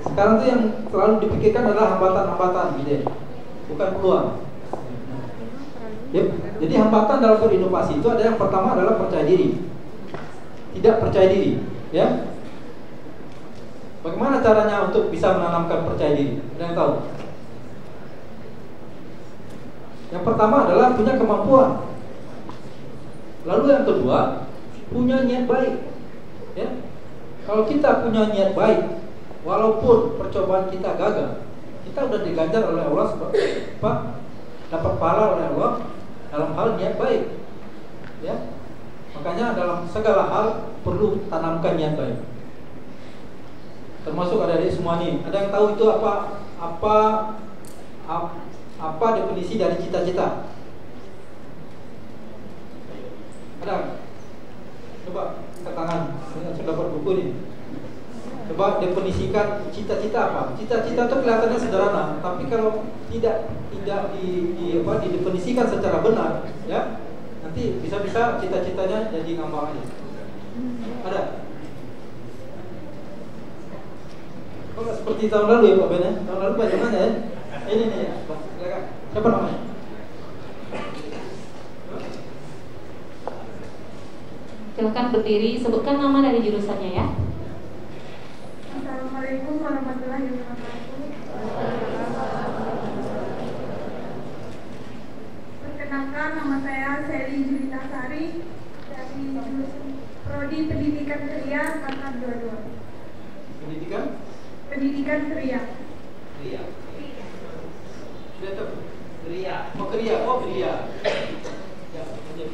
Sekarang tuh yang selalu dipikirkan adalah hambatan-hambatan, gitu, bukan peluang. Yep. Jadi hambatan dalam berinovasi itu ada yang pertama adalah percaya diri, tidak percaya diri, ya. Bagaimana caranya untuk bisa menanamkan percaya diri? Ada yang tahu? Yang pertama adalah punya kemampuan. Lalu yang kedua, punya niat baik. Ya. Kalau kita punya niat baik, walaupun percobaan kita gagal, kita sudah diganjar oleh Allah dapat pahala oleh Allah dalam hal niat baik. Ya. Makanya dalam segala hal perlu tanamkan niat baik. Termasuk adik-adik semua nih. Ada yang tahu itu apa definisi dari cita-cita? Ada? Coba angkat tangan. Saya sudah dapat buku nih. Coba definisikan cita-cita apa? Cita-cita itu kelihatannya sederhana, tapi kalau tidak didefinisikan secara benar, ya, nanti bisa-bisa cita-citanya jadi ngambang aja. Ada? Kok seperti tahun lalu ya Pak Ben ya? Tahun lalu bagaimana ya? Ini nih ya, Pak. Silakan. Siapa namanya? Silakan berdiri, sebutkan nama dari jurusannya ya. Assalamualaikum warahmatullahi wabarakatuh. Perkenalkan, nama saya Seli Julita Sari dari jurusan Prodi Pendidikan Kriya angkatan 22. Pendidikan Kriya. Kriya. Sudah tahu? Kriya. Oh Kriya. Ya, lanjut.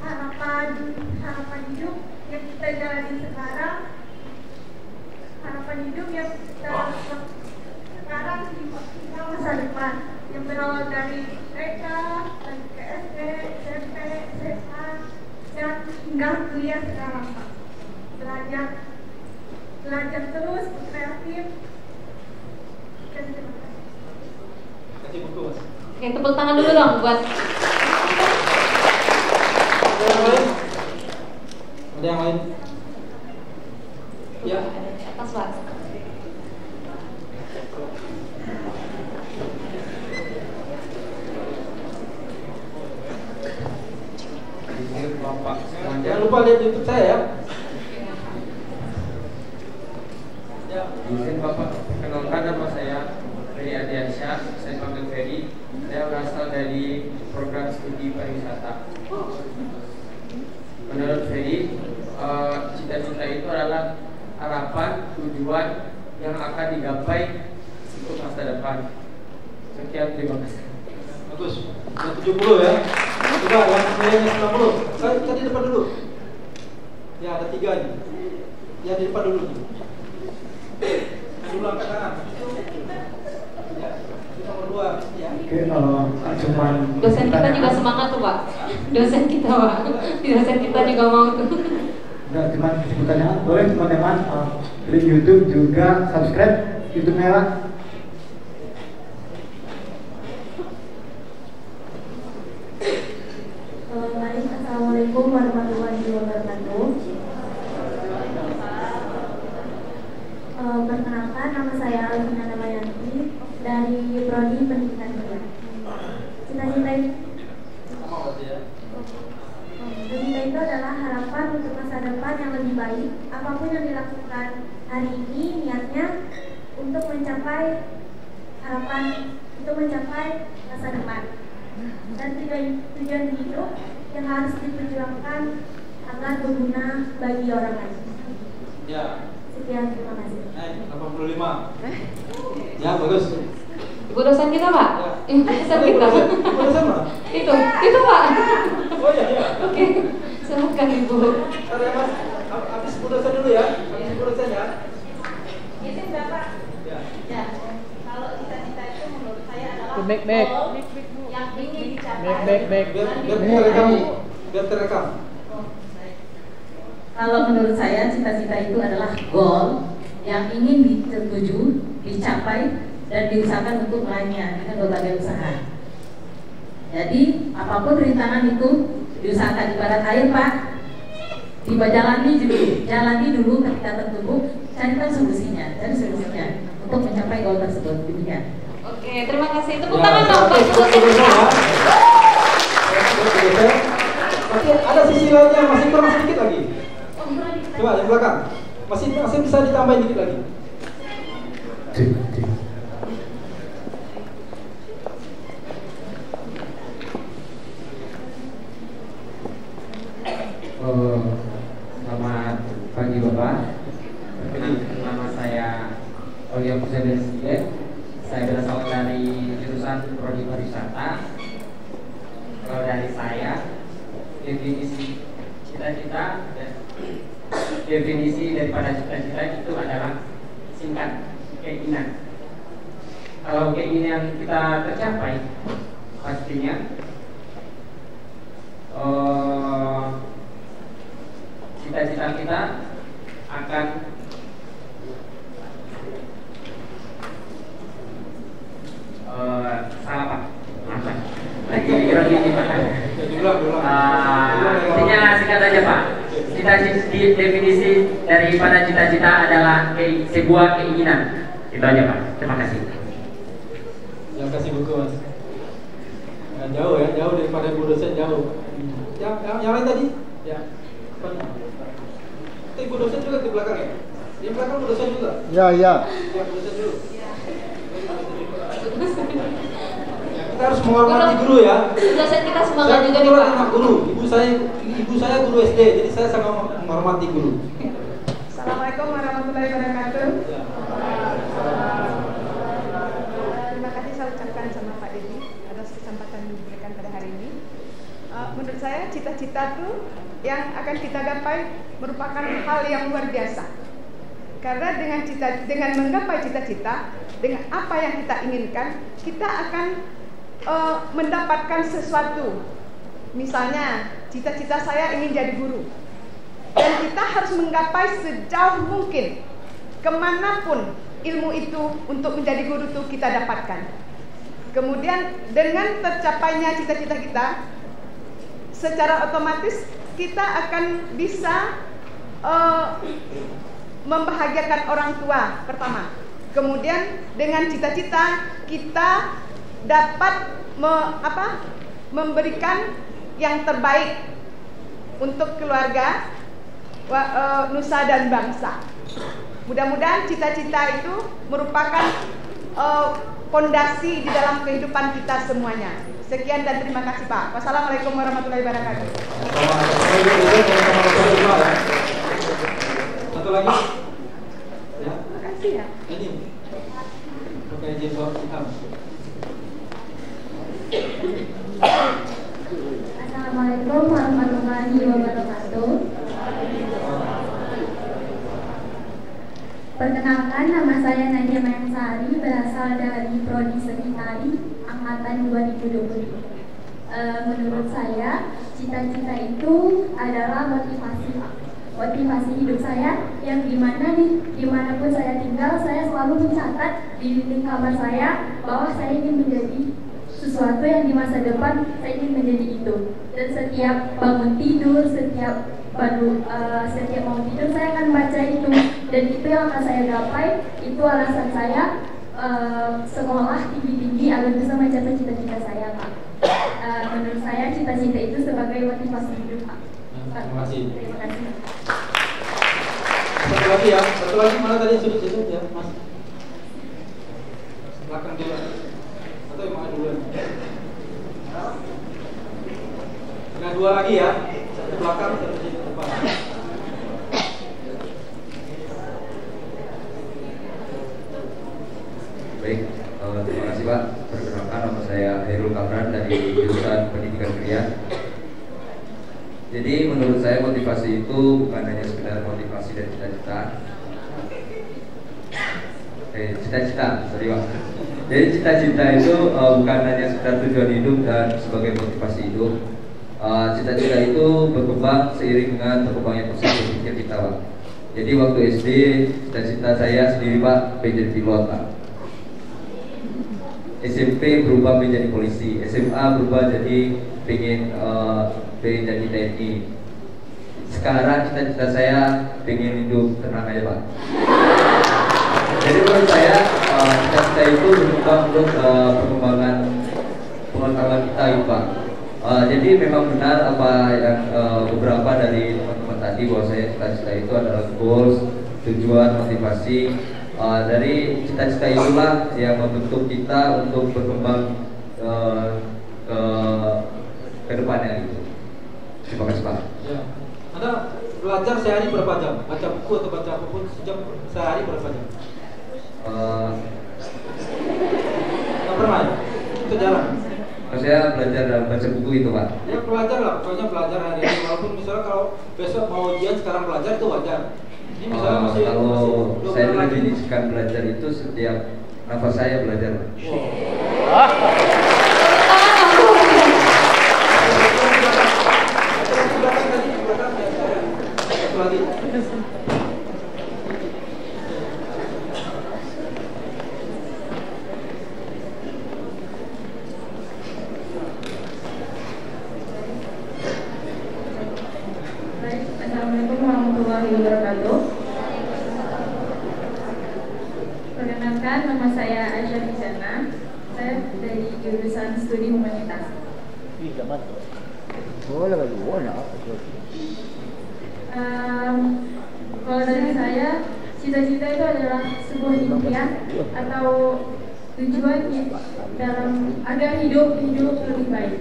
harapan hidup yang kita jalani sekarang, harapan hidup yang kita sekarang hingga masa depan yang berawal dari TK, ke SD, SMP, SMA, dan hingga kuliah sekarang, Pak. Belajar terus, kreatif, dan terima kasih. Kasih buku, Mas. Oke, tepuk tangan dulu dong buat. Ada yang lain? Ada yang lain? Ya. Ada di atas, Pak. Jangan lupa lihat YouTube saya ya. Izin Bapak, perkenalkan nama saya Ferry Ardiansyah, saya panggil Ferry. Saya berasal dari program studi pariwisata. Menurut Ferry, cita-cita itu adalah harapan, tujuan yang akan digapai untuk masa depan. Sekian, terima kasih. Bagus. Yang 70 ya. Coba yang 90. Saya di depan dulu. Ya, ada 3 nih. Ya, di depan dulu. Dulu angkat tangan. Ya, nomor 2 ya. Oke, cuman Dosen kita juga semangat tuh, Pak. Dosen kita, Pak. Dosen kita juga mau tuh. Enggak cuma pertanyaan, boleh teman-teman klik YouTube juga subscribe YouTube-nya Pak. Baik, assalamualaikum warahmatullahi wabarakatuh. Perkenalkan, nama saya Alvina Damayanti dari Prodi Pendidikan Kria. Cita-cita itu adalah harapan untuk masa depan yang lebih baik. Apapun yang dilakukan hari ini, niatnya untuk mencapai harapan, untuk mencapai masa depan. Dan tujuan hidup yang harus diperjuangkan agar berguna bagi orang lain. Ya. Sekian, terima kasih. 85. Ya, bagus. Ibu dosen kita, Pak. Ya. Dosen kita. Ibu dosen mana? Itu Pak. Oh iya, iya. Oke, silakan Ibu. Ntar ya Mas, habis ibu dosen dulu ya. Habis ibu dosen ya. Izin Bapak. Ya. Ya. Kalau cita-cita itu menurut saya adalah Back. goal yang ingin dicapai. Back. Biar terekam. Biar terekam. Kalau menurut saya cita-cita itu adalah goal yang ingin dituju, dicapai dan diusahakan untuk meraihnya dengan berbagai usaha. Jadi apapun rintangan itu diusahakan, ibarat air Pak, jalani dulu ketika tertumbuh, carikan cari solusinya untuk mencapai goal tersebut. Demikian. Oke, terima kasih. Tepuk tangan dong buat dosen kita. Tapi ada sisi lainnya masih kurang sedikit lagi. Coba yang belakang. Masih bisa ditambahin dikit lagi. Selamat pagi Bapak. Nama saya Olia Pusada Sidet. Saya berasal dari jurusan Prodi Pariwisata. Kalau dari saya, definisi cita-cita dan definisi daripada cita-cita itu adalah singkat, keinginan. Kalau keinginan kita tercapai, pastinya cita-cita kita akan salah Pak. Lagi gimana? Intinya singkat aja Pak. Definisi daripada cita-cita adalah sebuah keinginan. Itu aja Pak. Terima kasih. Yang kasih buku Mas. Nah, jauh ya, jauh daripada ibu dosen jauh. Yang lain tadi? Ya. Itu ibu dosen juga di belakang ya? Di belakang ibu dosen juga? Ya. Ya, ibu dosen dulu. Kita harus menghormati guru ya. Dosen kita semangat Saya juga nih kebetulan Pak. anak guru. Ibu saya guru SD, jadi saya sangat menghormati guru. Assalamualaikum warahmatullahi wabarakatuh. Ya. Terima kasih saya ucapkan sama Pak Dedi atas kesempatan yang diberikan pada hari ini. Menurut saya cita-cita itu yang akan kita gapai merupakan hal yang luar biasa. Karena dengan menggapai cita-cita, dengan apa yang kita inginkan, kita akan mendapatkan sesuatu. Misalnya, cita-cita saya ingin jadi guru, dan kita harus menggapai sejauh mungkin kemanapun ilmu itu untuk menjadi guru itu kita dapatkan. Kemudian dengan tercapainya cita-cita kita, secara otomatis kita akan bisa membahagiakan orang tua pertama. Kemudian dengan cita-cita kita dapat memberikan yang terbaik untuk keluarga, nusa dan bangsa. Mudah-mudahan cita-cita itu merupakan fondasi di dalam kehidupan kita semuanya. Sekian dan terima kasih Pak. Wassalamualaikum warahmatullahi wabarakatuh. Satu lagi. Ya. Terima kasih ya. Ini. Pakai jilbab hitam. Assalamualaikum warahmatullahi wabarakatuh. Perkenalkan, nama saya Nadia Mayansari, berasal dari Prodi Seni Tari angkatan 2020. Menurut saya, cita-cita itu adalah motivasi hidup saya, yang dimanapun saya tinggal, saya selalu mencatat di dinding kamar saya bahwa saya ingin menjadi sesuatu yang di masa depan saya ingin menjadi itu. Dan setiap bangun tidur, setiap mau tidur saya akan baca itu, dan itu yang akan saya gapai. Itu alasan saya sekolah tinggi-tinggi agar bisa mencapai cita-cita saya, Pak. Menurut saya cita-cita itu sebagai motivasi hidup, Pak. Terima kasih. Terima kasih. Satu lagi ya, satu lagi mana tadi sudut-sudut ya, Mas. Belakang dulu. Atau yang mana dulu? Nah, dua lagi ya, satu belakang, satu di depan. Baik, terima kasih Pak. Perkenalkan, nama saya Hairul Kamran dari jurusan Pendidikan Kriya. Jadi menurut saya motivasi itu bukan hanya sekedar motivasi dan cita-cita. Sorry Pak. Jadi cita-cita itu bukan hanya sekedar tujuan hidup dan sebagai motivasi hidup. Cita-cita itu berkembang seiring dengan berkembangnya proses berpikir kita, Pak. Jadi waktu SD, cita-cita saya sendiri Pak pengen jadi pilot, Pak. SMP berubah menjadi polisi, SMA berubah jadi pengen jadi TNI. Sekarang cita-cita saya pengen hidup tenang aja Pak. Jadi menurut saya cita-cita itu berkembang untuk perkembangan pengetahuan kita itu Pak. Jadi memang benar apa yang beberapa dari teman-teman tadi bahwa saya cita-cita itu adalah goals, tujuan, motivasi. Dari cita-cita itulah yang membentuk kita untuk berkembang ke depannya gitu. Terima kasih Pak. Ya. Anda belajar sehari berapa jam? Baca buku atau baca apapun sehari berapa jam? Nggak pernah ya? Itu jarang. Saya belajar dalam baca buku itu Pak. Ya belajar lah, pokoknya belajar hari ini. Walaupun misalnya kalau besok mau ujian sekarang belajar itu wajar. Ini misalnya kalau saya definisikan belajar itu setiap nafas saya belajar Pak. Assalamualaikum warahmatullahi wabarakatuh. Perkenalkan, nama saya Aisyah Kisana. Saya dari jurusan Studi Humanitas. Kalau dari saya, cita-cita itu adalah sebuah impian atau tujuan dalam agar hidup lebih baik.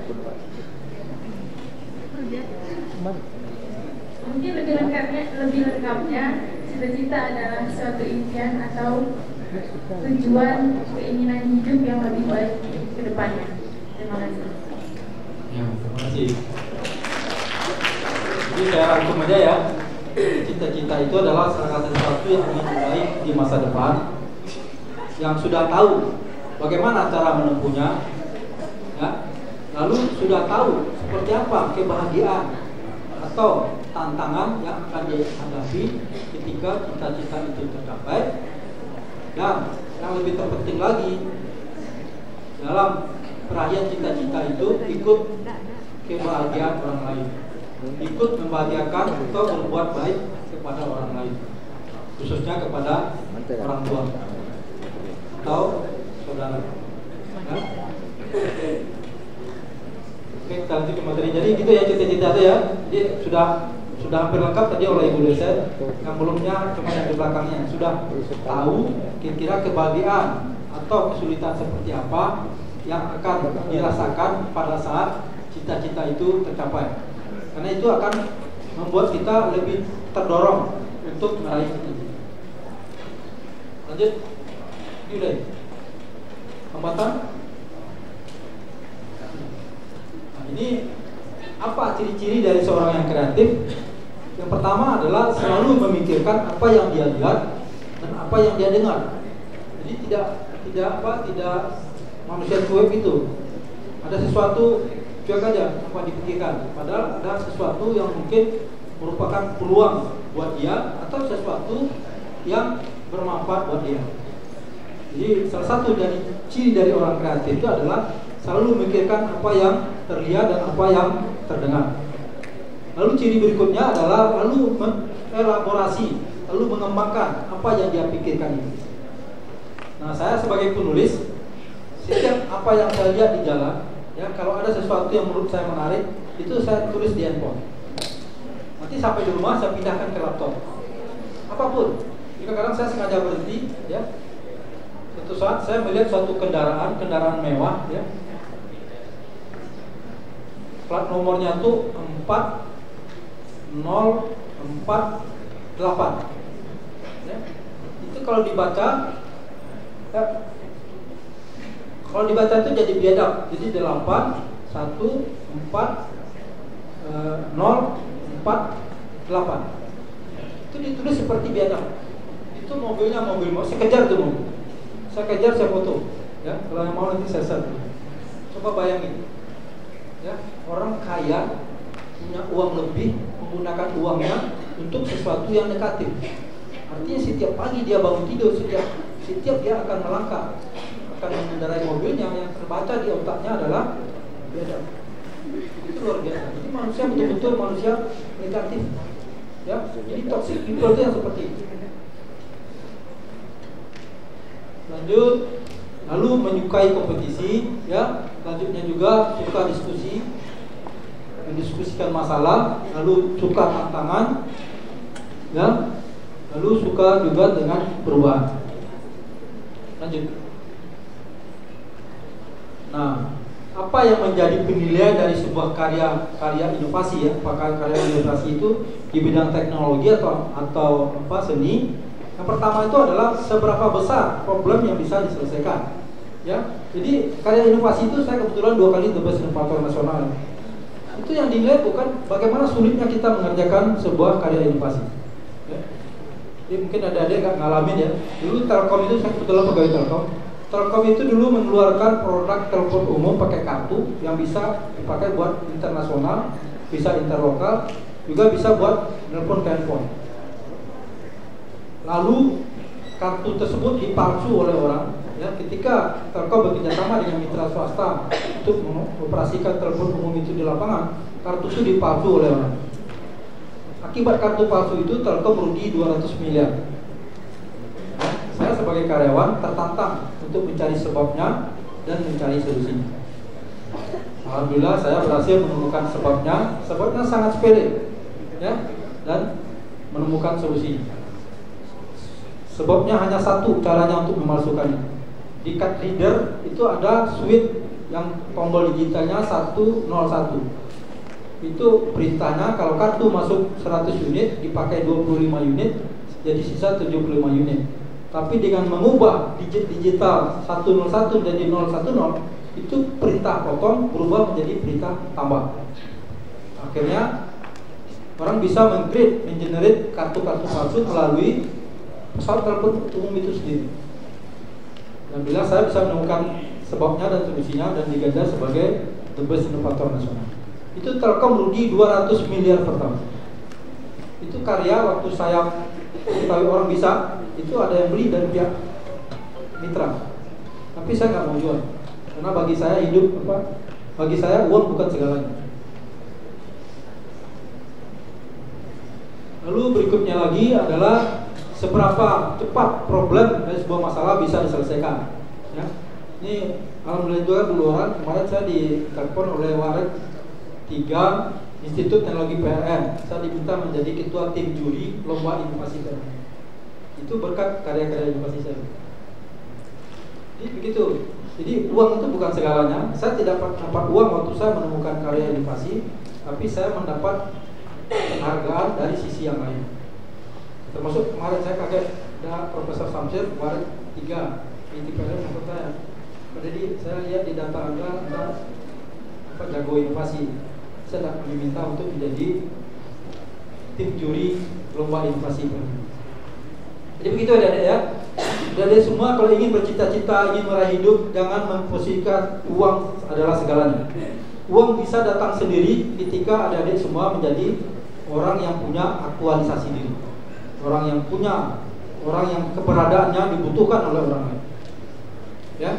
Mungkin lebih lengkapnya cita-cita adalah suatu impian atau tujuan keinginan hidup yang lebih baik ke depannya. Terima kasih. Ya, terima kasih. Jadi saya rangkum aja ya. Cita-cita itu adalah salah satu yang ingin diraih di masa depan, yang sudah tahu bagaimana cara menempuhnya, ya. Lalu sudah tahu seperti apa kebahagiaan atau tantangan yang akan dihadapi ketika cita-cita itu tercapai, dan yang lebih terpenting lagi dalam peraih cita-cita itu ikut kebahagiaan orang lain, ikut membahagiakan atau berbuat baik kepada orang lain, khususnya kepada orang tua atau saudara. Ya? Oke, kita lanjut ke materi. Jadi gitu ya cita-cita itu ya. Jadi sudah hampir lengkap tadi oleh Ibu dosen. Yang belumnya cuma yang di belakangnya. Sudah tahu kira-kira kebahagiaan atau kesulitan seperti apa yang akan dirasakan pada saat cita-cita itu tercapai. Karena itu akan membuat kita lebih terdorong untuk meraih cita-cita. Lanjut. Yaudah. Hambatan. Nah, ini apa ciri-ciri dari seorang yang kreatif? Yang pertama adalah selalu memikirkan apa yang dia lihat dan apa yang dia dengar. Jadi tidak manusia cuek itu. Ada sesuatu cuek aja apa dipikirkan. Padahal ada sesuatu yang mungkin merupakan peluang buat dia atau sesuatu yang bermanfaat buat dia. Jadi salah satu dari ciri dari orang kreatif itu adalah selalu memikirkan apa yang terlihat dan apa yang terdengar. Lalu ciri berikutnya adalah lalu mengelaborasi, lalu mengembangkan apa yang dia pikirkan ini. Nah, saya sebagai penulis, setiap apa yang saya lihat di jalan, ya kalau ada sesuatu yang menurut saya menarik, itu saya tulis di handphone. Nanti sampai di rumah saya pindahkan ke laptop. Apapun. Kadang-kadang saya sengaja berhenti, ya. Suatu saat saya melihat suatu kendaraan mewah, ya. Plat nomornya tuh 4048, ya. Itu kalau dibaca, ya, itu jadi biadab. Jadi 8140448. Itu ditulis seperti biadab. Itu mobilnya saya kejar tuh mobil. Saya kejar, saya foto. Ya, kalau yang mau nanti saya share. Coba bayangin. Ya, orang kaya punya uang lebih, menggunakan uangnya untuk sesuatu yang negatif. Artinya setiap pagi dia bangun tidur, setiap dia akan melangkah, akan mengendarai mobilnya, yang terbaca di otaknya adalah biadab. Itu luar biasa. Jadi manusia betul-betul manusia negatif. Ya, jadi toxic people itu yang seperti itu. Lanjut, lalu menyukai kompetisi, ya. Lanjutnya juga suka diskusi, mendiskusikan masalah, lalu suka tantangan, ya. Lalu suka juga dengan perubahan. Lanjut. Nah, apa yang menjadi penilaian dari sebuah karya inovasi, ya? Apakah karya inovasi itu di bidang teknologi atau seni? Yang pertama itu adalah seberapa besar problem yang bisa diselesaikan, ya. Jadi karya inovasi itu saya kebetulan 2 kali The Best Innovator Nasional. Itu yang dinilai bukan bagaimana sulitnya kita mengerjakan sebuah karya inovasi, ya. Jadi mungkin ada nggak ngalamin, ya. Dulu Telkom itu, saya kebetulan pegawai Telkom. Telkom itu dulu mengeluarkan produk telepon umum pakai kartu yang bisa dipakai buat internasional, bisa interlokal, juga bisa buat telepon ke handphone. Lalu kartu tersebut dipalsu oleh orang, ya. Ketika Telkom bekerjasama dengan mitra swasta untuk mengoperasikan telepon umum itu di lapangan, kartu itu dipalsu oleh orang. Akibat kartu palsu itu Telkom rugi 200 miliar. Saya sebagai karyawan tertantang untuk mencari sebabnya dan mencari solusinya. Alhamdulillah saya berhasil menemukan sebabnya. Sebabnya sangat sepele, ya, dan menemukan solusinya. Sebabnya hanya satu caranya untuk memalsukannya. Di card reader itu ada switch yang tombol digitalnya 101. Itu perintahnya kalau kartu masuk 100 unit dipakai 25 unit, jadi sisa 75 unit. Tapi dengan mengubah digit digital 101 menjadi 010, itu perintah potong berubah menjadi perintah tambah. Akhirnya orang bisa mengenerate kartu-kartu palsu melalui pesawat telepon umum itu sendiri. Dan bila saya bisa menemukan sebabnya dan solusinya dan digajar sebagai the best inovator nasional. Itu Telkom rugi 200 miliar per tahun. Itu karya waktu saya ketahui orang bisa, itu ada yang beli dari pihak mitra. Tapi saya nggak mau jual, karena bagi saya bagi saya uang bukan segalanya. Lalu berikutnya lagi adalah seberapa cepat problem dari sebuah masalah bisa diselesaikan. Ya. Ini alhamdulillah juga dulu orang kemarin saya ditelepon oleh Waret 3 Institut Teknologi PLN. Saya diminta menjadi ketua tim juri lomba inovasi PLN. Itu berkat karya-karya inovasi saya. Jadi begitu. Jadi uang itu bukan segalanya. Saya tidak dapat uang waktu saya menemukan karya inovasi, tapi saya mendapat penghargaan dari sisi yang lain. Termasuk kemarin saya kaget ada Profesor Samsir Waret 3 di PLN menurut saya. Jadi saya lihat di data Anda jago inovasi. Saya diminta untuk menjadi tim juri lomba inovasi. Jadi begitu adik-adik ya. Adik-adik semua kalau ingin bercita-cita, ingin meraih hidup, jangan memposisikan uang adalah segalanya. Uang bisa datang sendiri ketika adik-adik semua menjadi orang yang punya aktualisasi diri. Orang yang keberadaannya dibutuhkan oleh orang lain. Ya.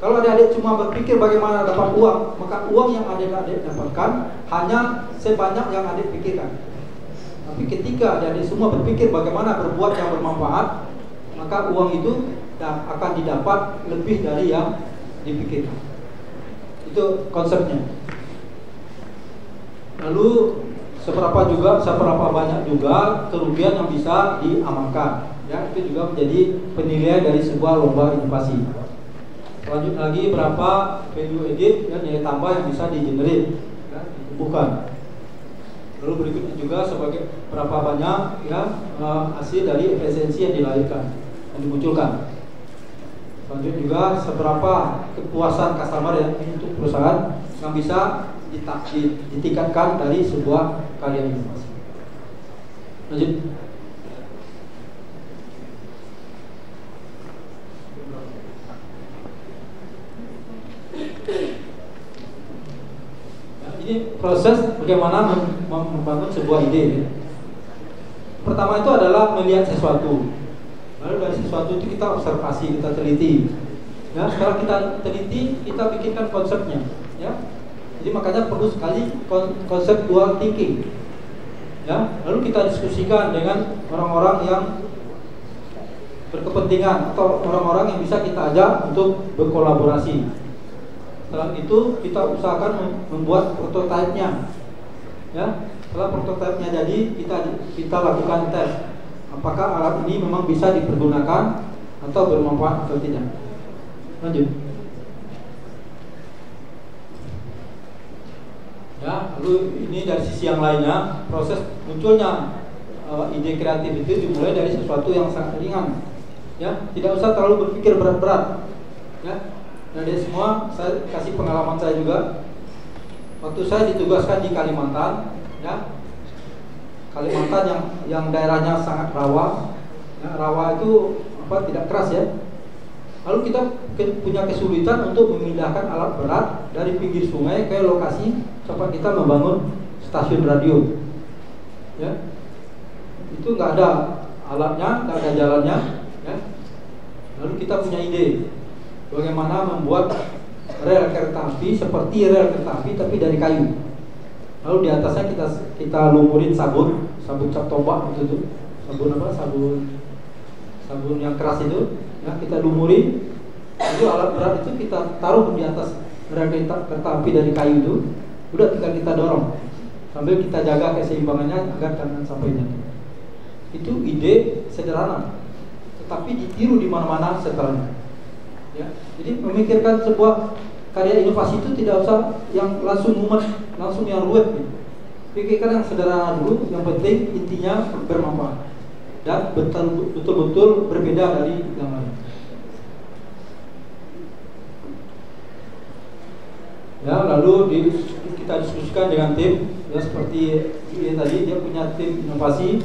Kalau adik-adik cuma berpikir bagaimana dapat uang, maka uang yang adik-adik dapatkan hanya sebanyak yang adik pikirkan. Tapi ketika adik-adik semua berpikir bagaimana berbuat yang bermanfaat, maka uang itu akan didapat lebih dari yang dipikirkan. Itu konsepnya. Lalu seberapa banyak juga kerugian yang bisa diamankan. Ya, itu juga menjadi penilaian dari sebuah lomba inovasi. Selanjutnya lagi berapa value added dan nilai tambah yang bisa di-generate, ya, ditumbuhkan. Lalu berikutnya juga sebagai berapa banyak ya hasil dari efisiensi yang dilahirkan dan dimunculkan. Selanjutnya juga seberapa kepuasan customer ya untuk perusahaan yang bisa ditingkatkan dari sebuah karya inovasi. Lanjut. Ini proses bagaimana membangun sebuah ide. Pertama itu adalah melihat sesuatu. Lalu dari sesuatu itu kita observasi, kita teliti. Ya, setelah kita teliti, kita bikinkan konsepnya. Ya, jadi makanya perlu sekali conceptual thinking. Ya, lalu kita diskusikan dengan orang-orang yang berkepentingan atau orang-orang yang bisa kita ajak untuk berkolaborasi. Setelah itu kita usahakan membuat prototipenya. Ya, setelah prototipenya jadi kita lakukan tes. Apakah alat ini memang bisa dipergunakan atau bermanfaat atau tidak. Lanjut. Ya, lalu ini dari sisi yang lainnya, proses munculnya ide kreatif itu dimulai dari sesuatu yang sangat ringan. Ya, tidak usah terlalu berpikir berat-berat. Ya. Dari semua saya kasih pengalaman saya juga. Waktu saya ditugaskan di Kalimantan, ya, Kalimantan yang daerahnya sangat rawa, ya, rawa itu tidak keras ya. Lalu kita punya kesulitan untuk memindahkan alat berat dari pinggir sungai ke lokasi tempat kita membangun stasiun radio. Ya, itu nggak ada alatnya, nggak ada jalannya. Ya. Lalu kita punya ide. Bagaimana membuat rel kereta api seperti rel kereta api tapi dari kayu. Lalu di atasnya kita lumurin sabun cap tombak itu tuh. Sabun yang keras itu, ya, kita lumurin. Itu alat berat itu kita taruh di atas rel kereta api dari kayu itu. Udah tinggal kita dorong sambil kita jaga keseimbangannya agar jangan sampai jatuh. Itu ide sederhana, tetapi ditiru di mana-mana setelahnya. Ya, jadi memikirkan sebuah karya inovasi itu tidak usah yang langsung yang ruwet. Gitu. Pikirkan yang sederhana dulu, yang penting intinya bermanfaat dan betul-betul berbeda dari yang lain. Ya, lalu kita diskusikan dengan tim. ya seperti ini tadi, dia punya tim inovasi,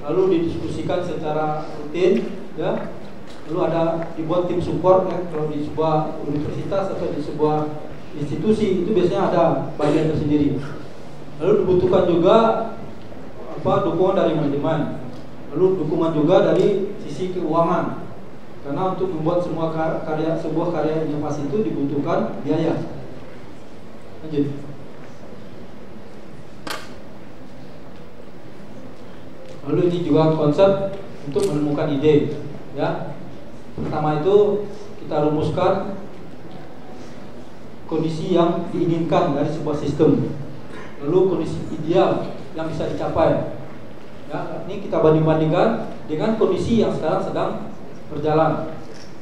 lalu didiskusikan secara rutin, ya. Lalu ada dibuat tim support, ya. Kalau di sebuah universitas atau di sebuah institusi itu biasanya ada bagian tersendiri. Lalu dibutuhkan juga dukungan dari manajemen, lalu dukungan juga dari sisi keuangan, karena untuk membuat sebuah karya inovasi itu dibutuhkan biaya. Lanjut. Lalu ini juga konsep untuk menemukan ide, ya. Pertama itu kita rumuskan kondisi yang diinginkan dari sebuah sistem, lalu kondisi ideal yang bisa dicapai. Ya, ini kita banding-bandingkan dengan kondisi yang sekarang sedang berjalan.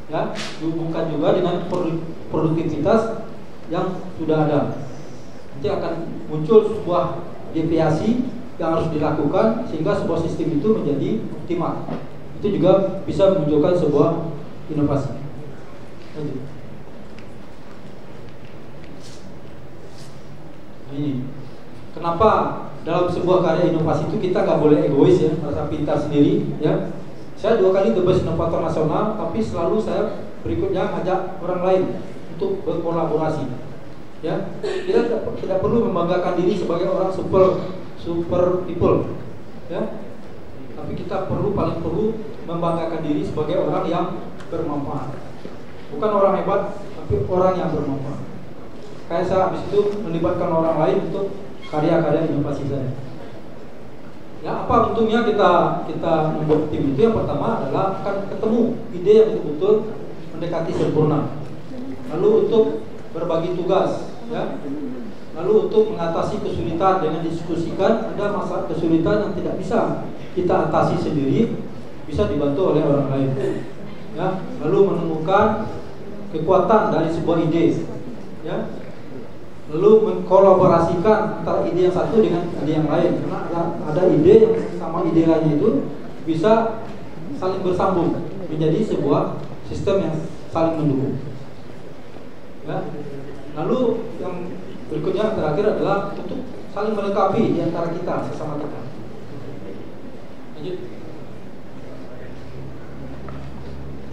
Ya, dihubungkan juga dengan produktivitas yang sudah ada. Nanti akan muncul sebuah deviasi yang harus dilakukan sehingga sebuah sistem itu menjadi optimal. Itu juga bisa menunjukkan sebuah inovasi. Lanjut. Ini kenapa dalam sebuah karya inovasi itu kita nggak boleh egois, ya, merasa pintar sendiri, ya. Saya 2 kali The Best Inovator Nasional, tapi selalu saya berikutnya ngajak orang lain untuk berkolaborasi. Ya, kita tidak perlu membanggakan diri sebagai orang super people, ya. Tapi kita paling perlu membanggakan diri sebagai orang yang bermanfaat. Bukan orang hebat, tapi orang yang bermanfaat. Kayak saya habis itu melibatkan orang lain untuk karya-karya inovasi saya. Ya, apa untungnya kita membuat tim itu? Yang pertama adalah akan ketemu ide yang betul-betul mendekati sempurna. Lalu untuk berbagi tugas, ya. Lalu untuk mengatasi kesulitan dengan diskusikan, ada masalah kesulitan yang tidak bisa kita atasi sendiri, bisa dibantu oleh orang lain. Ya, lalu menemukan kekuatan dari sebuah ide, ya. Lalu mengkolaborasikan antara ide yang satu dengan ide yang lain, karena ada ide yang sama ide lainnya itu bisa saling bersambung menjadi sebuah sistem yang saling mendukung. Ya. Lalu yang berikutnya terakhir adalah untuk saling melengkapi di antara kita sesama kita. Lanjut.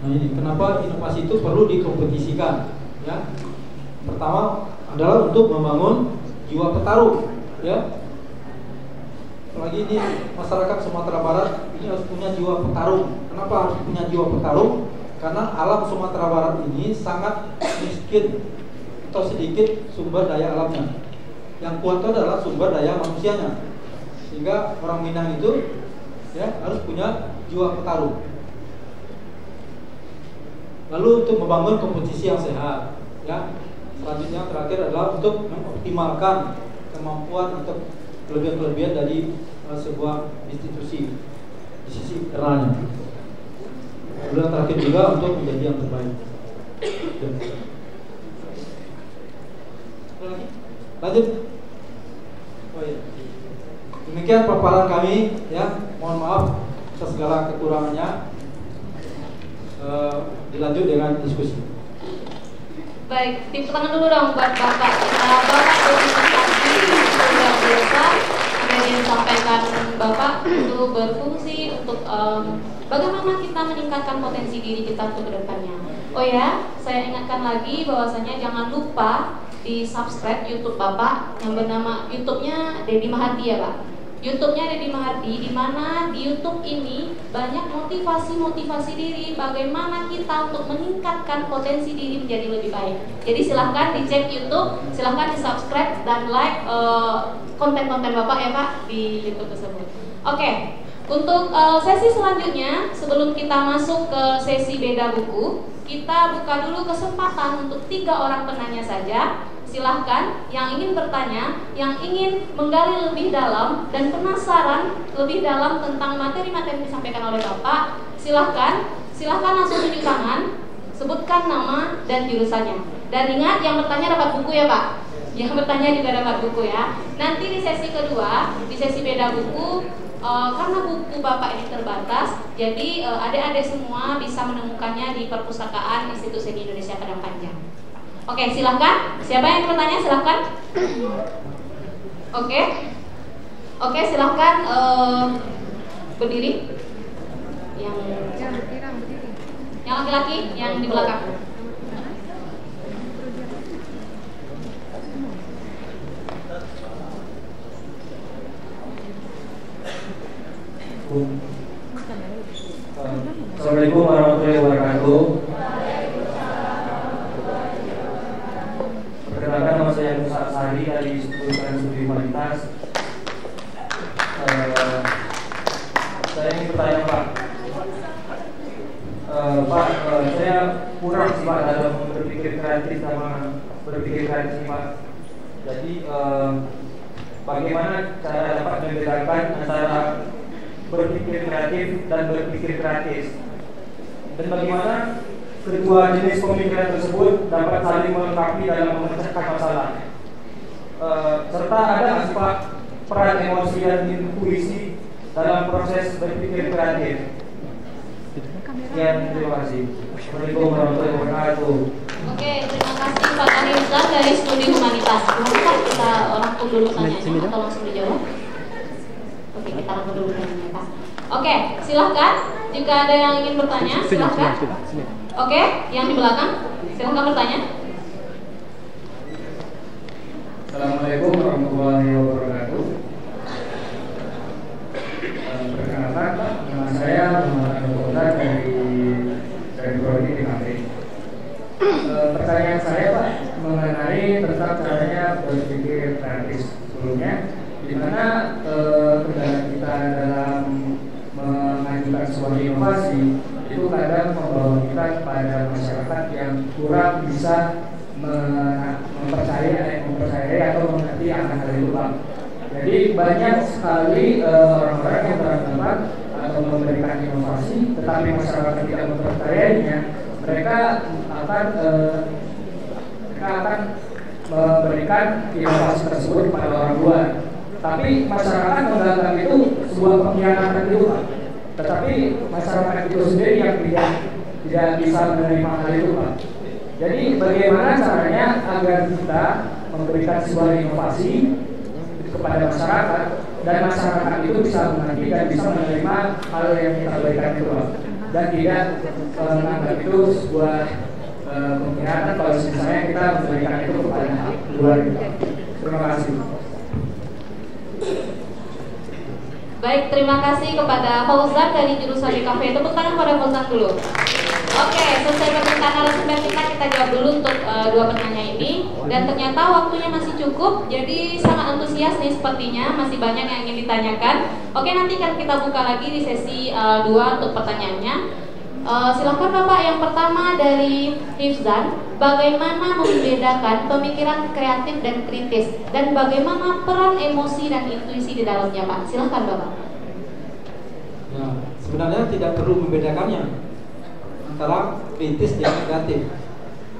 Nah, ini kenapa inovasi itu perlu dikompetisikan, ya. Pertama adalah untuk membangun jiwa petarung, ya. Apalagi ini masyarakat Sumatera Barat ini harus punya jiwa petarung. Kenapa harus punya jiwa petarung? Karena alam Sumatera Barat ini sangat miskin atau sedikit sumber daya alamnya. Yang kuat itu adalah sumber daya manusianya. Sehingga orang Minang itu, ya, harus punya jiwa petarung. Lalu untuk membangun kompetisi yang sehat, ya. Selanjutnya terakhir adalah untuk mengoptimalkan kemampuan untuk kelebihan-kelebihan dari sebuah institusi di sisi internalnya. Lalu yang terakhir juga untuk menjadi yang terbaik. Lanjut. Oh iya. Demikian paparan kami, ya. Mohon maaf atas segala kekurangannya. Dilanjut dengan diskusi. Baik, tepuk tangan dulu dong buat Bapak. Bapak berterima luar biasa yang disampaikan Bapak itu berfungsi untuk bagaimana kita meningkatkan potensi diri kita untuk kedepannya. Oh ya, saya ingatkan lagi bahwasanya jangan lupa di subscribe YouTube Bapak yang bernama YouTube-nya Deddy Mahardi, ya Pak. YouTube-nya Deddy Mahardi, di mana di YouTube ini banyak motivasi diri, bagaimana kita untuk meningkatkan potensi diri menjadi lebih baik. Jadi silahkan dicek YouTube, silahkan di subscribe dan like konten-konten Bapak, ya Pak, di YouTube tersebut. Oke, untuk sesi selanjutnya, sebelum kita masuk ke sesi beda buku, kita buka dulu kesempatan untuk 3 orang penanya saja. Silahkan yang ingin bertanya, yang ingin menggali lebih dalam dan penasaran lebih dalam tentang materi-materi yang disampaikan oleh Bapak, silahkan langsung tunjuk tangan, sebutkan nama dan jurusannya. Dan ingat, yang bertanya dapat buku, ya Pak. Yang bertanya juga dapat buku, ya. Nanti di sesi kedua, di sesi beda buku, karena buku Bapak ini terbatas, jadi adik-adik semua bisa menemukannya di perpustakaan Institut Seni Indonesia Padang Panjang. Oke, silahkan. Siapa yang bertanya, silahkan. Oke, Oke, silahkan berdiri. Yang laki-laki yang di belakang. Assalamualaikum warahmatullahi wabarakatuh. Perkenalkan, nama saya Musa Sari dari Jurusan Studi Humanitas. Saya ingin bertanya Pak. Pak, saya kurang sih Pak dalam berpikir kreatif sama berpikir kreatif Pak. Jadi bagaimana cara dapat membedakan antara berpikir kreatif dan berpikir kreatif, dan bagaimana kedua jenis pemikiran tersebut dapat saling melengkapi dalam memecahkan masalah, serta ada nggak sih Pak peran emosi dan intuisi dalam proses berpikir kreatif? Ya, terima kasih. Assalamualaikum warahmatullahi wabarakatuh. Oke, terima kasih Pak Kahimzan dari Studi Humanitas. Bolehkah kita rangkum dulu pertanyaannya atau langsung dijawab? Oke, kita rangkum dulu pertanyaannya Pak. Oke, silahkan. Jika ada yang ingin bertanya, silahkan. Oke, yang di belakang, silahkan bertanya. Assalamualaikum warahmatullahi wabarakatuh. Perkenalkan, nama saya Muhammad Anwar dari Prodi DKV. Pertanyaan saya Pak mengenai tentang caranya berpikir kreatif sebelumnya, di mana kendala kita dalam mengajukan sebuah inovasi itu kadang membawa kita kepada masyarakat yang kurang bisa mempercayai atau mengerti akan hal itu Pak. Jadi banyak sekali orang-orang yang beranggapan atau memberikan inovasi, tetapi masyarakat tidak mempercayainya. Mereka akan memberikan inovasi tersebut kepada orang luar. Tapi masyarakat menganggap itu sebuah pengkhianatan itu Pak. Tetapi masyarakat itu sendiri yang tidak bisa menerima hal itu Pak. Jadi bagaimana caranya agar kita memberikan sebuah inovasi kepada masyarakat dan masyarakat itu bisa mengerti dan bisa menerima hal yang kita berikan itu Pak. Dan tidak menganggap itu sebuah pengkhianatan kalau misalnya kita memberikan itu kepada luar. Terima kasih. Baik, terima kasih kepada Fauzan dari jurusan DKV. Tepuk tangan pada Fauzan dulu. Oke, selesai permintaan narasumber kita jawab dulu untuk dua pertanyaan ini. Dan ternyata waktunya masih cukup, jadi sangat antusias nih sepertinya. Masih banyak yang ingin ditanyakan. Oke, nanti kan kita buka lagi di sesi 2 untuk pertanyaannya. Silakan Bapak, yang pertama dari Hifzan, bagaimana membedakan pemikiran kreatif dan kritis, dan bagaimana peran emosi dan intuisi di dalamnya Pak? Silakan Bapak. Ya, sebenarnya tidak perlu membedakannya antara kritis dan kreatif.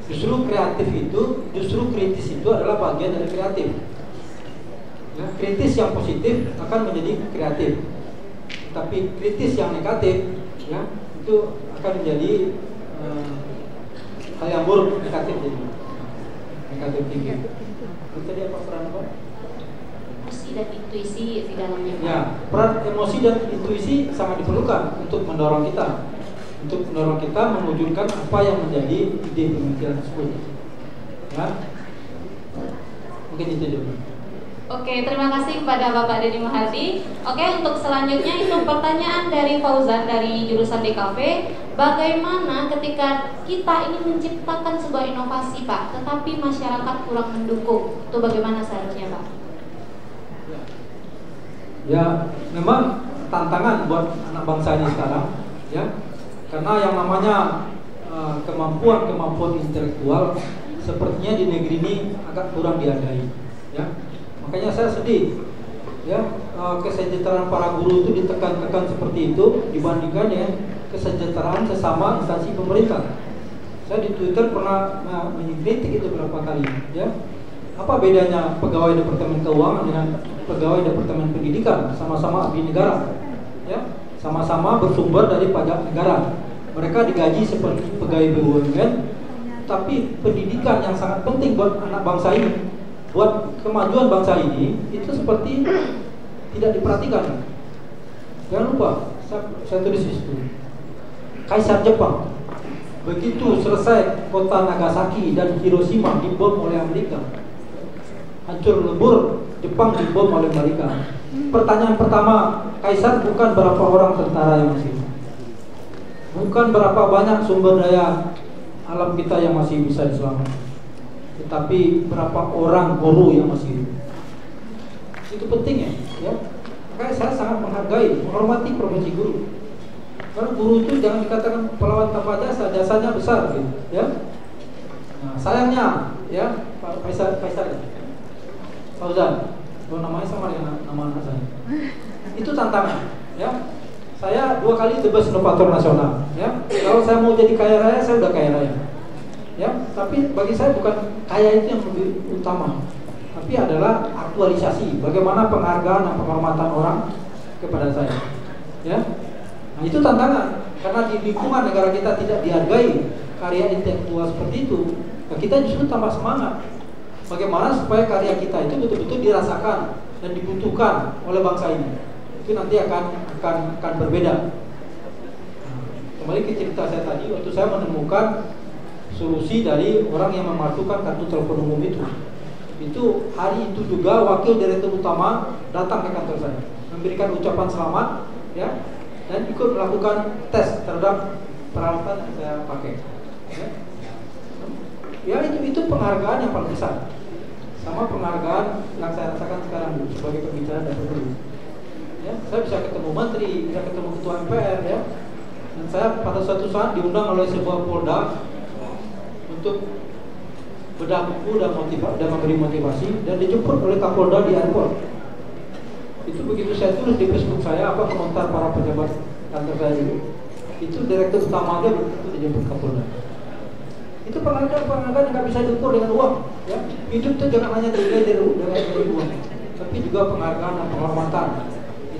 Justru kritis itu adalah bagian dari kreatif. Ya, kritis yang positif akan menjadi kreatif, tapi kritis yang negatif, ya, itu akan menjadi hal yang buruk, negatif tinggi. Itu tadi apa peran Pak? Emosi dan intuisi di dalamnya Pak. Ya, peran emosi dan intuisi sangat diperlukan untuk mendorong kita mewujudkan apa yang menjadi ide pemikiran tersebut. Ya, mungkin itu dulu. Oke, terima kasih kepada Bapak Deddy Mahardi. Oke, untuk selanjutnya itu pertanyaan dari Fauzan dari jurusan DKV. Bagaimana ketika kita ingin menciptakan sebuah inovasi Pak, tetapi masyarakat kurang mendukung? Itu bagaimana seharusnya Pak? Ya, memang tantangan buat anak bangsa ini sekarang, ya. Karena yang namanya kemampuan intelektual sepertinya di negeri ini agak kurang dihargai, ya. Makanya saya sedih, ya, kesejahteraan para guru itu ditekan-tekan seperti itu dibandingkan ya kesejahteraan sesama instansi pemerintah. Saya di Twitter pernah mengkritik itu berapa kali, ya. Apa bedanya pegawai Departemen Keuangan dengan pegawai Departemen Pendidikan? Sama-sama abdi negara, ya, sama-sama bersumber dari pajak negara. Mereka digaji seperti pegawai BUMN, tapi pendidikan yang sangat penting buat anak bangsa ini, buat kemajuan bangsa ini, itu seperti tidak diperhatikan. Jangan lupa, saya tulis di situ. Kaisar Jepang, begitu selesai kota Nagasaki dan Hiroshima dibom oleh Amerika, hancur lebur, Jepang dibom oleh Amerika. Pertanyaan pertama, Kaisar bukan berapa orang tentara yang masih hidup, bukan berapa banyak sumber daya alam kita yang masih bisa diselamatkan, tetapi berapa orang guru yang masih hidup. Itu penting ya. Makanya saya sangat menghargai, menghormati profesi guru. Karena guru itu jangan dikatakan pahlawan tanpa jasa, jasanya besar gitu, ya. Nah, sayangnya ya, Pak Faisal Fauzan, namanya sama dengan nama anak saya. Itu tantangan, ya. Saya 2 kali The Best Inovator Nasional, ya. Kalau saya mau jadi kaya raya, saya udah kaya raya, ya. Tapi bagi saya bukan kaya itu yang lebih utama, tapi adalah aktualisasi, bagaimana penghargaan dan penghormatan orang kepada saya, ya. Nah, itu tantangan, karena di lingkungan negara kita tidak dihargai karya intelektual seperti itu, nah kita justru tambah semangat. Bagaimana supaya karya kita itu betul-betul dirasakan dan dibutuhkan oleh bangsa ini? Itu nanti akan berbeda. Nah, kembali ke cerita saya tadi, waktu saya menemukan solusi dari orang yang memasukkan kartu telepon umum itu hari itu juga wakil direktur utama datang ke kantor saya, memberikan ucapan selamat, ya, dan ikut melakukan tes terhadap peralatan yang saya pakai. Ya, itu penghargaan yang paling besar, sama penghargaan yang saya rasakan sekarang sebagai pembicara dan penulis. Ya, saya bisa ketemu menteri, bisa ketemu ketua MPR, ya, dan saya pada suatu saat diundang oleh sebuah polda untuk bedah buku dan memberi motivasi, dan dijemput oleh Kapolda di airport. Itu begitu saya tulis di Facebook saya apa komentar para pejabat kantor saya itu direktur utama dia begitu dijemput Kapolda. Itu penghargaan yang nggak bisa diukur dengan uang, ya. Hidup itu jangan hanya dilihat dari uang, tapi juga penghargaan dan penghormatan.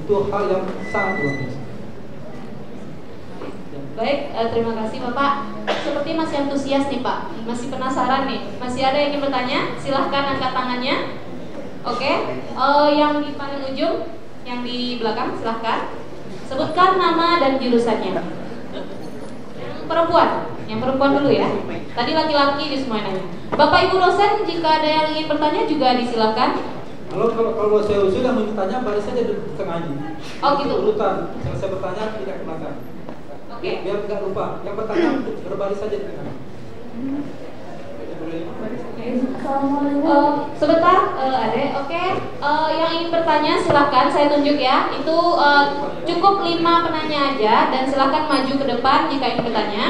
Itu hal yang sangat luar biasa. Baik, terima kasih Bapak. Seperti masih antusias nih Pak, masih penasaran nih. Masih ada yang ingin bertanya? Silahkan angkat tangannya. Oke, yang di paling ujung, yang di belakang, silahkan. Sebutkan nama dan jurusannya. Yang perempuan dulu ya. Tadi laki-laki di semua nanya. Bapak Ibu dosen, jika ada yang ingin bertanya juga disilahkan. Kalau saya usul yang ingin bertanya, baris saja di tengah ini. Oh gitu. Urutan, selesai bertanya tidak ke belakang. Oke. Biar nggak lupa. Yang bertanya berbaris saja di tengah. Sebentar, Ade. Oke. Yang ingin bertanya silahkan saya tunjuk ya. Itu cukup 5 penanya aja dan silahkan maju ke depan jika ingin bertanya.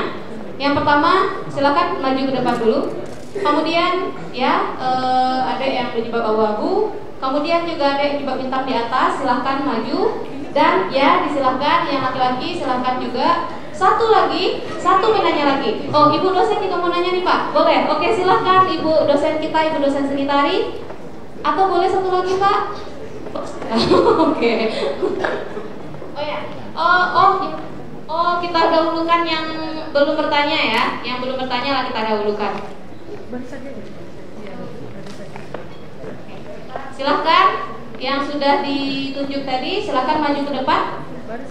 Yang pertama silahkan maju ke depan dulu. Kemudian ya ada yang berjilbab abu-abu. Kemudian juga ada yang berjilbab bintang di atas. Silahkan maju. Dan ya disilahkan yang laki-laki silahkan juga. Satu penanya lagi. Oh, Ibu dosen juga mau nanya nih Pak. Boleh? Oke, silahkan Ibu dosen kita, Ibu dosen sanitari. Atau boleh satu lagi Pak? Oke. Oh ya. Oh, kita dahulukan yang belum bertanya ya. Yang belum bertanya lah kita dahulukan. Silahkan yang sudah ditunjuk tadi silahkan maju ke depan.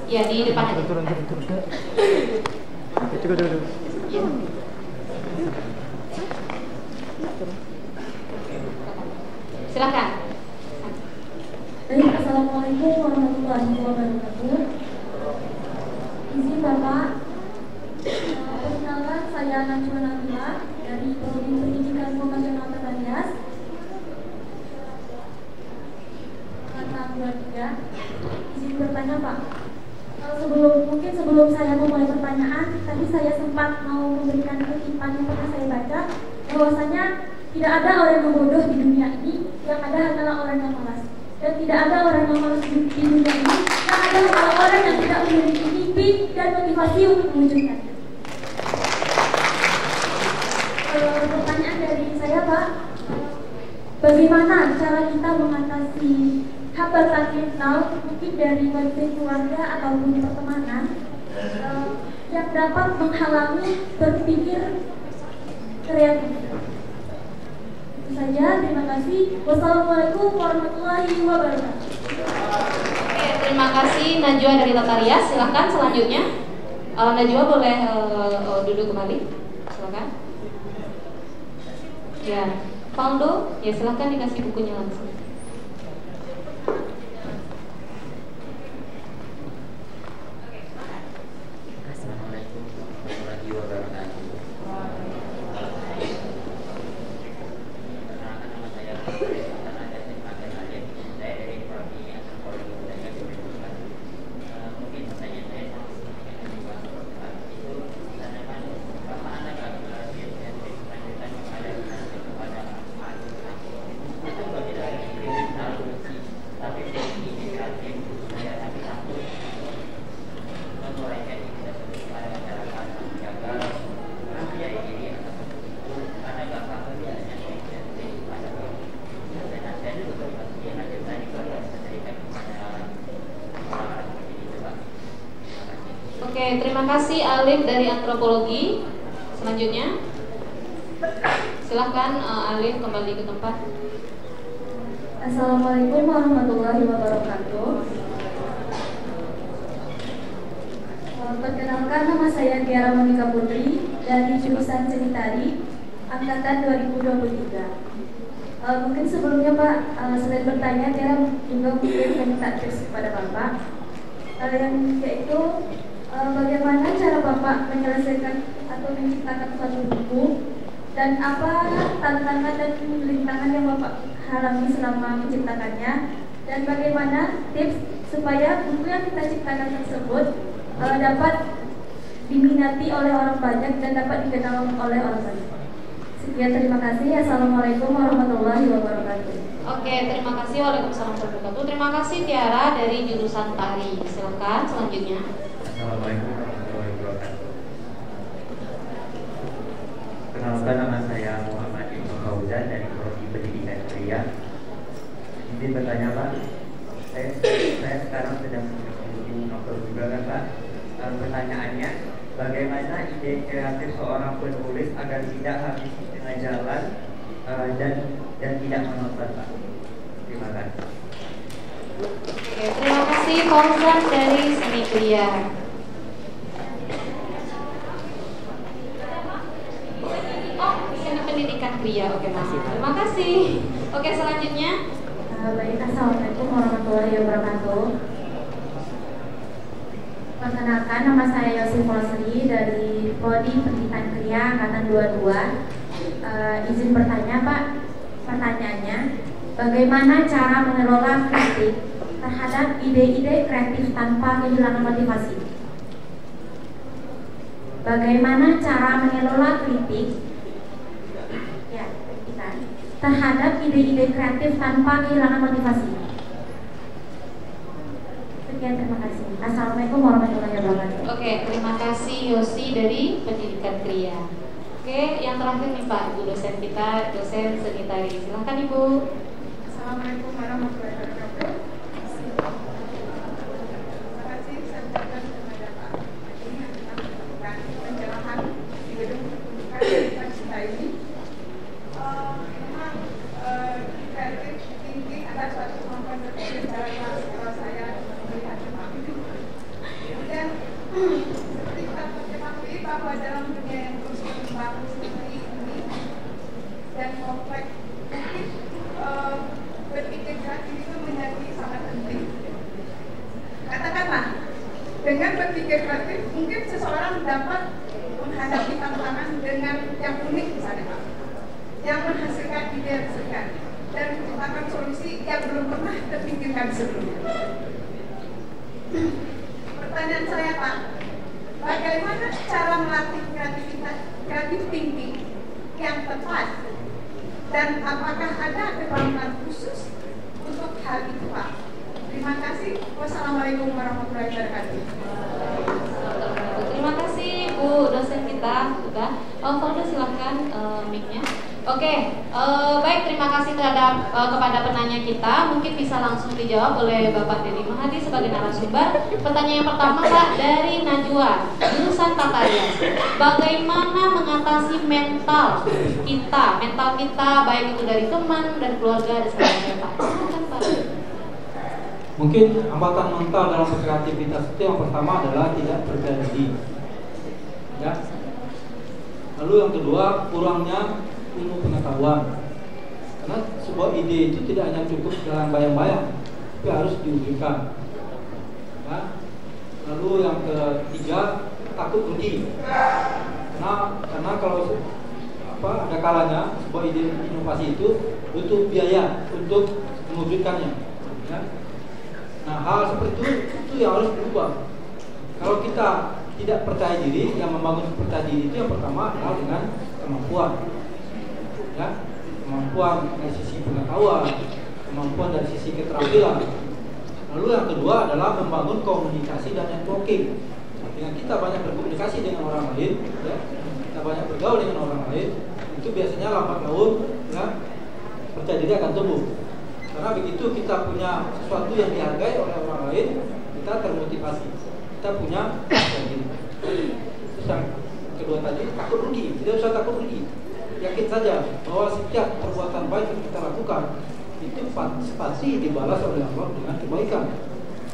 Ya di depan aja. Turun. Ya. Silahkan. Assalamualaikum warahmatullahi wabarakatuh. Izin Bapak, perkenalkan saya Najwa Nabila dari Prodi Pendidikan Vokasional Pertanian. Angkatan 23. Izin bertanya Pak. Sebelum saya memulai pertanyaan, tadi saya sempat mau memberikan kutipan yang pernah saya baca, bahwasanya tidak ada orang yang bodoh di dunia ini, yang ada hanyalah orang yang malas. Dan tidak ada orang yang malas di dunia ini, yang ada hanyalah orang yang tidak memiliki mimpi dan motivasi untuk mewujudkannya. Pertanyaan dari saya Pak, bagaimana cara kita mengatasi hambatan mental mungkin dari konflik keluarga ataupun pertemanan yang dapat menghalangi berpikir kreatif. Itu saja, terima kasih. Wassalamualaikum warahmatullahi wabarakatuh. Oke, terima kasih Najwa dari Tata Rias. Silahkan selanjutnya. Najwa boleh duduk kembali. Silakan. Ya, Faldo, ya silahkan dikasih bukunya langsung. Assalamualaikum warahmatullahi wabarakatuh. Perkenalkan nama saya saya dari Prodi Antropologi Budaya Kependidikan. Mungkin pertanyaan saya itu tanyakan apa anda lanjutan kepada itu tidak kriminal tapi inisiatif saya tapi takut menguraikan ini kepada masyarakat menjaga membiayai diri atau itu ada gampang kebiasaan inisiatif pada dan saya juga berpikir yang ada tadi kalau memberikan kepada orang seperti itu Pak. Terima kasih. Oke, terima kasih Alif dari Antropologi. Selanjutnya, silahkan Alif kembali ke tempat. Assalamualaikum warahmatullahi wabarakatuh. Perkenalkan, nama saya Tiara Monika Putri dari jurusan Seni Tari angkatan 2023. Mungkin sebelumnya Pak, selain bertanya, Tiara juga mungkin meminta tips kepada Bapak, yaitu bagaimana cara Bapak menyelesaikan atau menciptakan suatu buku, dan apa tantangan dan rintangan yang Bapak alami selama menciptakannya, dan bagaimana tips supaya buku yang kita ciptakan tersebut dapat diminati oleh orang banyak dan dapat dikenal oleh orang banyak. Sekian, terima kasih. Assalamualaikum warahmatullahi wabarakatuh. Oke, terima kasih. Waalaikumsalam warahmatullahi wabarakatuh. Terima kasih Tiara dari jurusan Tari. Silakan selanjutnya. Assalamualaikum warahmatullahi wabarakatuh. Kenalkan, nama saya Muhammad Ibnu Fauzan dari Prodi Pendidikan Kriya. Izin bertanya Pak, saya sekarang sedang menuju dokter juga kan Pak. Pertanyaannya, bagaimana ide kreatif seorang penulis agar tidak habis di tengah jalan dan tidak monoton Pak? Terima kasih. Oke, terima kasih Fauzan dari Seni Kriya. Oh, Seni Pendidikan Kriya. Oke, masih. Terima kasih. Oke, selanjutnya. Baik, assalamualaikum warahmatullahi wabarakatuh. Perkenalkan, nama saya Yosi Polsri dari Prodi Pendidikan Kriya angkatan 22. Izin bertanya Pak, pertanyaannya, bagaimana cara mengelola kritik terhadap ide-ide kreatif tanpa kehilangan motivasi? Bagaimana cara mengelola kritik terhadap ide-ide kreatif tanpa kehilangan motivasi? Sekian, terima kasih. Assalamualaikum warahmatullahi wabarakatuh. Oke, terima kasih Yosi dari Pendidikan Kriya. Oke, yang terakhir nih Pak, Ibu dosen kita, dosen Seni Tari. Silahkan Ibu. Assalamualaikum warahmatullahi wabarakatuh. Terima kasih saya ucapkan kepada Pak ini yang telah melakukan pencerahan di gedung pertunjukan kita ini. Memang kreatif thinking ada suatu kemampuan berpikir cara saya melihat Jepang ini. Kemudian seperti kita ketahui bahwa dalam dunia yang terus berkembang seperti ini dan kompleks, mungkin berpikir kreatif itu menjadi sangat penting. Katakanlah, dengan berpikir kreatif mungkin seseorang dapat menghadapi tantangan dengan yang unik misalnya Pak, yang menghasilkan ide yang segar dan menciptakan solusi yang belum pernah terpikirkan sebelumnya. Pertanyaan saya Pak, bagaimana cara melatih kreativitas, kreatif thinking yang tepat, dan apakah ada kemampuan khusus untuk hal itu Pak? Terima kasih. Wassalamualaikum warahmatullahi wabarakatuh. Terima kasih Bu dosen kita. Sudah. Faldo silahkan mic-nya. Oke, baik, terima kasih terhadap kepada penanya kita. Mungkin bisa langsung dijawab oleh Bapak Dedi Mahadi sebagai narasumber. Pertanyaan yang pertama Pak dari Najwa, jurusan Tata Rias. Bagaimana mengatasi mental kita baik itu dari teman, dari keluarga dan sebagainya Pak? Silakan Pak. Mungkin hambatan mental dalam berkreativitas itu yang pertama adalah tidak percaya diri, ya. Lalu yang kedua, kurangnya ilmu pengetahuan. Karena sebuah ide itu tidak hanya cukup dalam bayang-bayang, tapi harus diwujudkan. Ya. Lalu yang ketiga, takut rugi. Karena kalau ada kalanya sebuah ide inovasi itu butuh biaya untuk mewujudkannya. Ya. Nah, hal seperti itu yang harus berubah. Kalau kita tidak percaya diri, yang membangun percaya diri itu yang pertama adalah dengan kemampuan, ya, kemampuan dari sisi pengetahuan, kemampuan dari sisi keterampilan. Lalu yang kedua adalah membangun komunikasi dan networking. Dengan kita banyak berkomunikasi dengan orang lain, ya, kita banyak bergaul dengan orang lain, itu biasanya lambat laun, ya, percaya diri akan tumbuh. Karena begitu kita punya sesuatu yang dihargai oleh orang lain, kita termotivasi, kita punya percaya diri. Terus yang kedua tadi, takut rugi. Tidak usah takut rugi. Yakin saja bahwa setiap perbuatan baik yang kita lakukan itu pasti dibalas oleh Allah dengan kebaikan.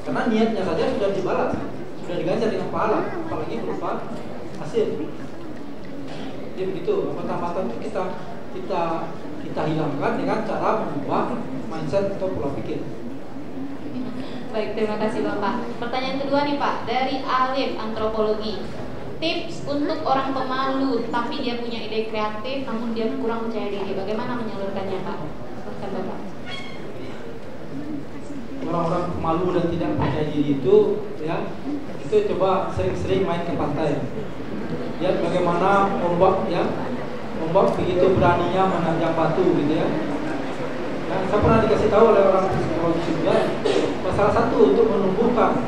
Karena niatnya saja sudah dibalas, sudah diganjar dengan pahala, apalagi berupa hasil. Jadi begitu, hambatan itu kita hilangkan dengan cara mengubah mindset atau pola pikir. Baik, terima kasih Bapak. Pertanyaan kedua nih Pak, dari Alif Antropologi. Tips untuk orang pemalu tapi dia punya ide kreatif namun dia kurang percaya diri. Bagaimana menyalurkannya Pak? Silakan Bapak. Orang-orang pemalu dan tidak percaya diri itu, ya, itu coba sering-sering main ke pantai. Lihat bagaimana ombak, ya, ombak begitu beraninya menerjang batu, gitu ya. Nah, saya pernah dikasih tahu oleh orang psikologi juga, salah satu untuk menumbuhkan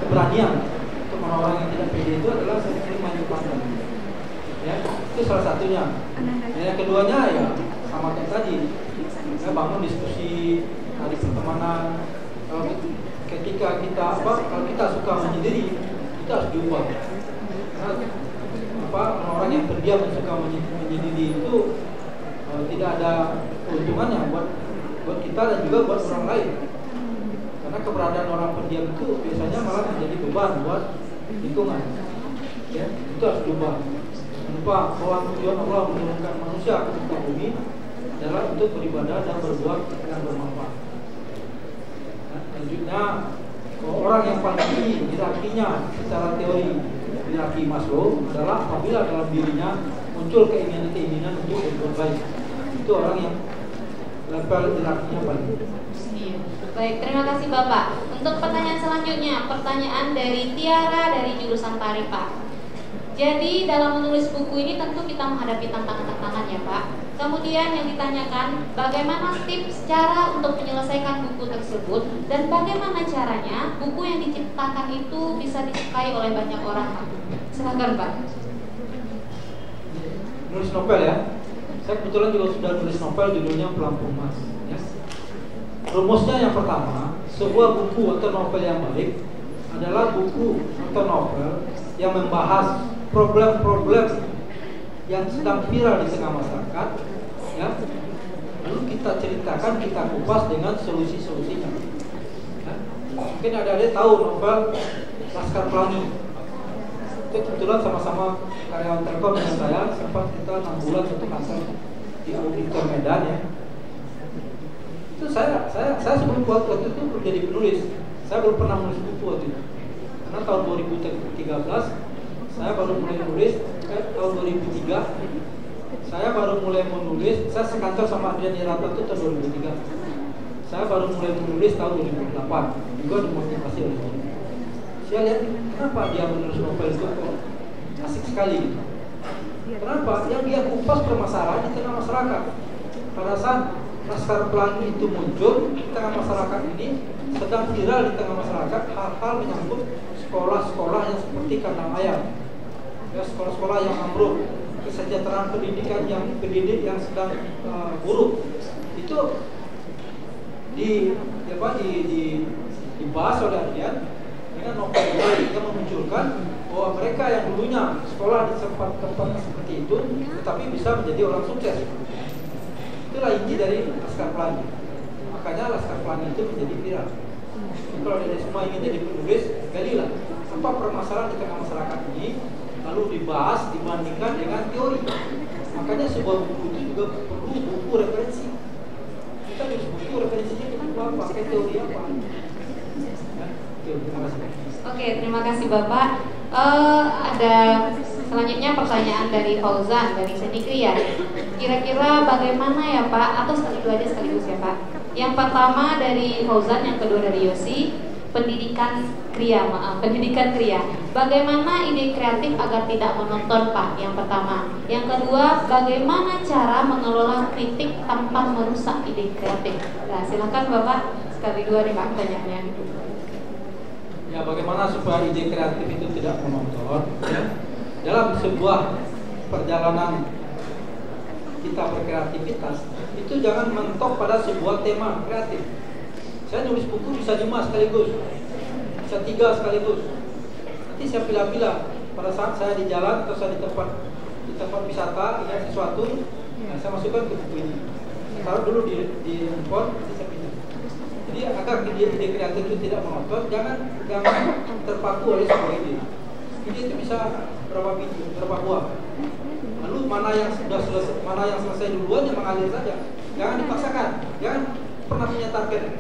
keberanian untuk orang-orang yang tidak pede itu adalah sering main ke pantai. Ya, itu salah satunya. Yang keduanya ya sama kayak tadi, ya, bangun diskusi, tadi pertemanan. Kalau ketika kita kalau kita suka menyendiri, kita harus diubah. Orang-orang yang terdiam dan suka menyendiri itu tidak ada keuntungannya buat kita dan juga buat orang lain. Karena keberadaan orang pendiam itu biasanya malah menjadi beban buat lingkungan. Ya, itu harus diubah. Lupa bahwa tujuan Allah menurunkan manusia ke muka bumi adalah untuk beribadah dan berbuat yang bermanfaat. Nah, selanjutnya, orang yang paling tinggi hierarkinya secara teori hierarki Maslow adalah apabila dalam dirinya muncul keinginan untuk berbuat baik. Itu orang yang level hierarkinya paling tinggi. Baik, terima kasih Bapak. Untuk pertanyaan selanjutnya, pertanyaan dari Tiara dari jurusan Tari Pak. Jadi dalam menulis buku ini tentu kita menghadapi tantangan-tantangan ya Pak. Kemudian yang ditanyakan, bagaimana tips cara untuk menyelesaikan buku tersebut dan bagaimana caranya buku yang diciptakan itu bisa disukai oleh banyak orang Pak. Silakan Pak. Nulis novel ya. Saya kebetulan juga sudah nulis novel judulnya Pelampung Mas. Ya. Rumusnya yang pertama, sebuah buku atau novel yang baik adalah buku atau novel yang membahas problem-problem yang sedang viral di tengah masyarakat, ya. Lalu kita ceritakan, kita kupas dengan solusi-solusinya. Ya. Mungkin ada tahu novel Laskar Pelangi. Itu kebetulan sama-sama karyawan Telkom dengan saya, sempat kita 6 bulan satu kantor di Auditor Medan ya. Itu saya sebelum waktu itu menjadi penulis, saya belum pernah menulis buku waktu itu. Karena tahun 2013 saya baru mulai menulis, tahun 2003 saya baru mulai menulis. Saya sekantor sama Adrian Hirata itu tahun 2003. Saya baru mulai menulis tahun 2008, juga dimotivasi oleh dia. Saya lihat kenapa dia menulis novel itu kok asik sekali gitu. Kenapa? Yang dia kupas permasalahan di tengah masyarakat. Pada saat Laskar Pelangi itu muncul di tengah masyarakat ini, sedang viral di tengah masyarakat hal-hal menyangkut sekolah-sekolah yang seperti kandang ayam, ya, sekolah-sekolah yang ambruk, kesejahteraan pendidikan yang pendidik yang sedang buruk. Itu dibahas oleh Adrian dengan novel yang memunculkan bahwa mereka yang dulunya sekolah di tempat seperti itu, tetapi bisa menjadi orang sukses. Itulah inti dari Laskar Pelangi. Makanya Laskar Pelangi itu menjadi viral. Kalau dari semua ingin jadi penulis, galilah apa permasalahan di tengah masyarakat ini, lalu dibahas, dibandingkan dengan teori. Makanya sebuah buku itu juga perlu buku referensi. Kita harus buku referensinya itu apa, pakai teori apa. Ya, terima kasih. Oke, terima kasih Bapak. Ada selanjutnya pertanyaan dari Fauzan dari Seni Kriya. Kira-kira bagaimana ya Pak? Atau sekaligus ya Pak? Yang pertama dari Fauzan, yang kedua dari Yosi. Pendidikan Kriya. Bagaimana ide kreatif agar tidak monoton Pak? Yang pertama. Yang kedua, bagaimana cara mengelola kritik tanpa merusak ide kreatif? Nah, silakan Bapak. Sekali dua nih Pak pertanyaannya. Ya, bagaimana supaya ide kreatif itu tidak monoton? Ya? Dalam sebuah perjalanan kita berkreativitas, itu jangan mentok pada sebuah tema kreatif. Saya nulis buku bisa 5 sekaligus, bisa 3 sekaligus. Nanti saya pilih-pilih pada saat saya di jalan atau saya di tempat wisata, lihat sesuatu, nah saya masukkan ke buku ini. Taruh dulu di handphone, nanti saya pilih. Jadi agar ide kreatif itu tidak monoton, jangan terpaku oleh sebuah ide. Ide itu bisa berapa buah. Lalu mana yang selesai duluan, yang mengalir saja. Jangan dipaksakan, jangan pernah punya target.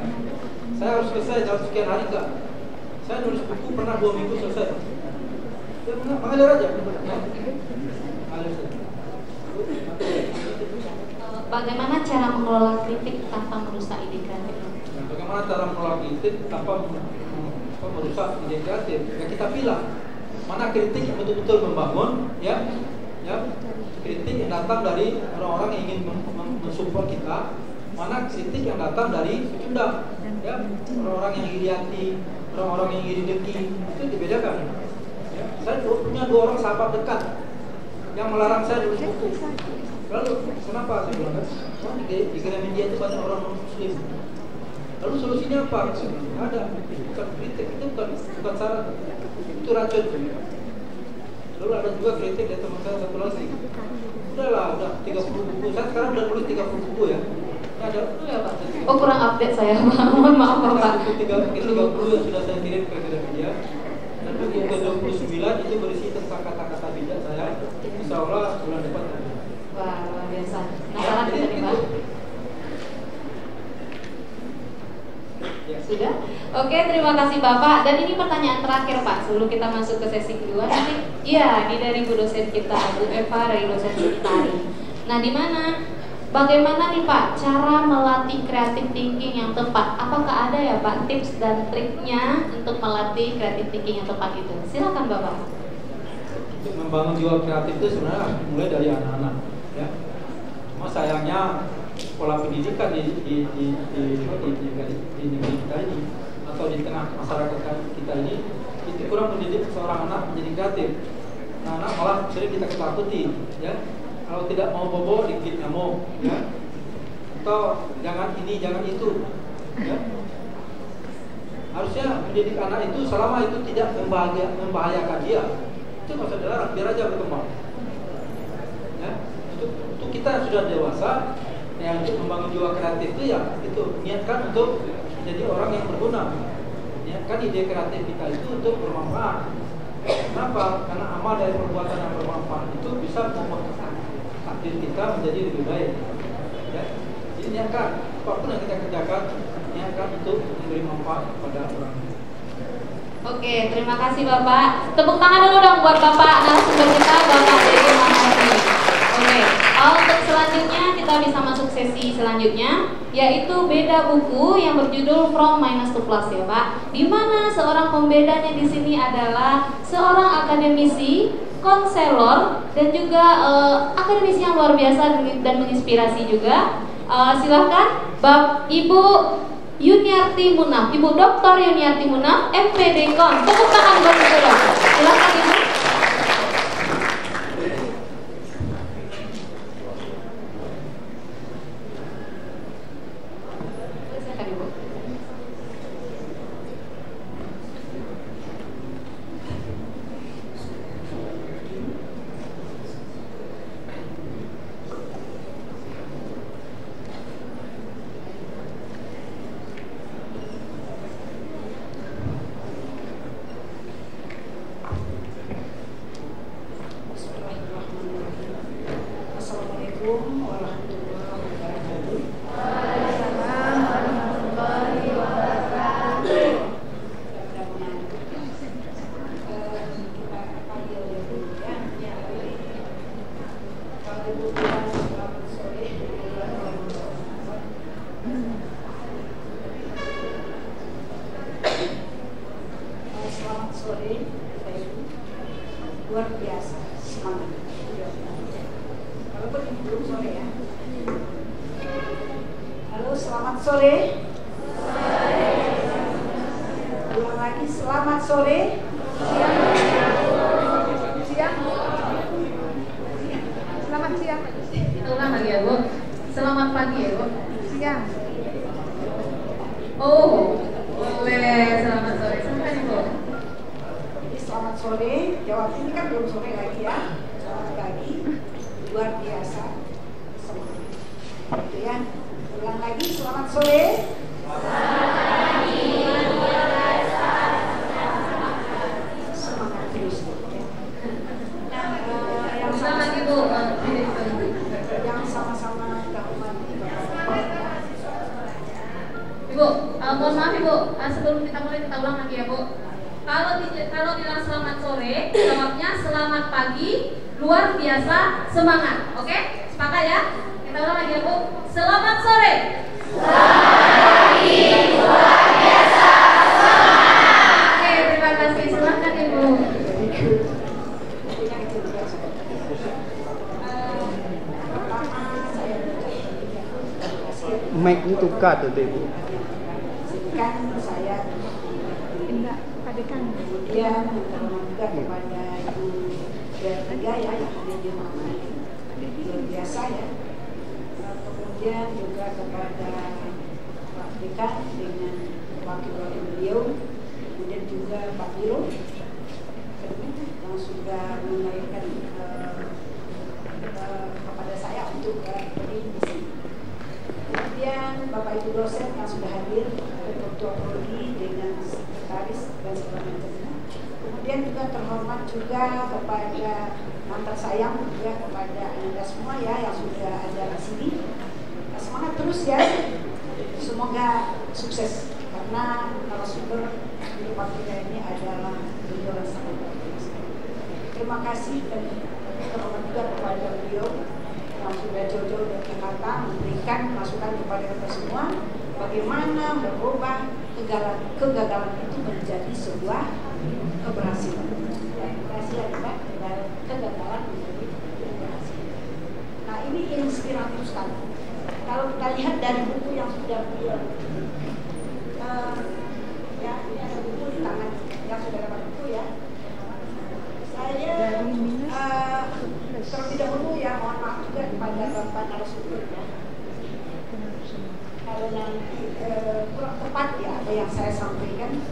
Saya harus selesai dalam sekian hari, enggak. Saya nulis buku pernah 2 minggu selesai. Ya mengalir aja. Mengalir saja. Bagaimana cara mengelola kritik tanpa merusak ide kreatif? Bagaimana cara mengelola kritik tanpa merusak ide kreatif? Ya kita pilih mana kritik yang betul-betul membangun, ya kritik yang datang dari orang-orang yang ingin mensupport kita, mana kritik yang datang dari pecundang, ya orang-orang yang iri hati, orang-orang yang iri dengki, itu dibedakan. Ya, saya punya 2 orang sahabat dekat yang melarang saya nulis buku. Lalu kenapa saya bilang? Oh, di Gramedia itu banyak orang non-muslim. Lalu solusinya apa? Ada, bukan kritik, itu bukan saran, itu racun. Lalu ada juga kritik dari teman saya satu lagi. Udah 30 buku. Saya sekarang udah nulis 30 buku ya. Ada. Oh, kurang update saya. Mohon maaf Bapak. 30 yang sudah saya kirim ke Gramedia. Dan buku ke-29 itu berisi tentang kata-kata bijak saya. Insya Allah bulan depan. Wah, luar biasa. Penasaran kita nih Pak? Sudah? Oke, terima kasih Bapak. Dan ini pertanyaan terakhir Pak, sebelum kita masuk ke sesi kedua. Iya, ini dari Bu dosen kita, Bu Eva dari dosen tari. Nah, di mana? Bagaimana nih Pak cara melatih creative thinking yang tepat? Apakah ada ya Pak tips dan triknya untuk melatih creative thinking yang tepat itu? Silakan Bapak. Untuk membangun jiwa kreatif itu sebenarnya mulai dari anak-anak, ya. Cuma sayangnya pola pendidikan di negeri kita ini atau di tengah masyarakat kita ini itu kurang mendidik seorang anak menjadi kreatif. Nah, anak malah sering kita ketakuti, ya. Kalau tidak mau bobo dikit nyamuk, ya. Atau jangan ini, jangan itu, ya. Harusnya mendidik anak itu selama itu tidak membahayakan dia, itu nggak usah dilarang, biar aja berkembang. Ya. Untuk kita yang sudah dewasa, yang untuk membangun jiwa kreatif itu ya itu niatkan untuk menjadi orang yang berguna. Niatkan ide kreatif kita itu untuk bermanfaat. Kenapa? Karena amal dari perbuatan yang bermanfaat itu bisa membuat takdir kita menjadi lebih baik. Ya. Jadi niatkan apapun yang kita kerjakan, niatkan untuk memberi manfaat kepada orang. Oke, terima kasih Bapak. Tepuk tangan dulu dong buat Bapak narasumber kita, Bapak Dedi Mahmudi. Oke, untuk selanjutnya kita bisa masuk sesi selanjutnya, yaitu beda buku yang berjudul From Minus to Plus ya Pak. Di mana seorang pembedanya di sini adalah seorang akademisi, konselor, dan juga akademisi yang luar biasa dan menginspirasi juga. Silahkan Ibu Yuniarti Munaf, Ibu Dr. Yuniarti Munaf, MPD Kon. Tepuk tangan buat Ibu dong. Silahkan Ibu. Assalamualaikum warahmatullahi wabarakatuh. Waalaikumsalam warahmatullahi wabarakatuh. Kita panggil dulu ya. Kalau Ibu bilang selamat sore, selamat sore, luar biasa semangat. Walaupun ini belum sore ya. Halo, selamat sore. Ulang lagi, selamat sore. Siang. Selamat siang. Ulang lagi ya, Bu. Selamat pagi ya, Bu. Siang. Oh, boleh. Selamat sore. Sampai Bu. Jadi selamat sore. Jawab ini kan belum sore lagi ya. Selamat pagi. Luar biasa. Semangat. Gitu ya. Ulang lagi, selamat sore. Semangat terus. Yang Selamat Ibu. yang sama-sama kita hormati Bapak. Ibu, mohon maaf Ibu, sebelum kita mulai kita ulang lagi ya Bu. Kalau bilang selamat sore, jawabnya selamat pagi, luar biasa, semangat. Oke? Sepakat ya? Kita ulang lagi ya Bu. Selamat sore. Selamat pagi, luar biasa, semangat. Oke, terima kasih. Silakan Ibu. Mic itu tukar tuh Ibu. Kan saya Enggak, adekan. kemudian terhormat juga kepada Ibu Bertiga ya yang hadir di rumah luar biasa ya. Kemudian juga kepada Pak Dekan dengan wakil-wakil beliau, kemudian juga Pak Biro yang sudah mengaitkan kepada saya untuk berdiri di sini. Kemudian Bapak Ibu dosen yang sudah hadir, Ketua Prodi dengan sekretaris dan segala macamnya. Kemudian juga terhormat juga kepada mantan sayang juga kepada Anda semua ya yang sudah ada di sini. Nah, semangat terus ya. Semoga sukses karena narasumber di tempat kita ini adalah beliau yang sangat luar biasa. Terima kasih dan terhormat juga kepada beliau yang sudah jauh-jauh dari Jakarta memberikan masukan kepada kita semua bagaimana merubah kegagalan itu menjadi sebuah keberhasilan. Keberhasilan Pak, kegagalan menjadi keberhasilan. Nah ini inspiratif sekali. Kalau kita lihat dari buku yang sudah beliau, ya ini ada buku di tangan yang sudah dapat buku ya. Saya terlebih dahulu ya mohon maaf juga kepada Bapak narasumber ya. Kalau nanti kurang tepat ya apa yang saya sampaikan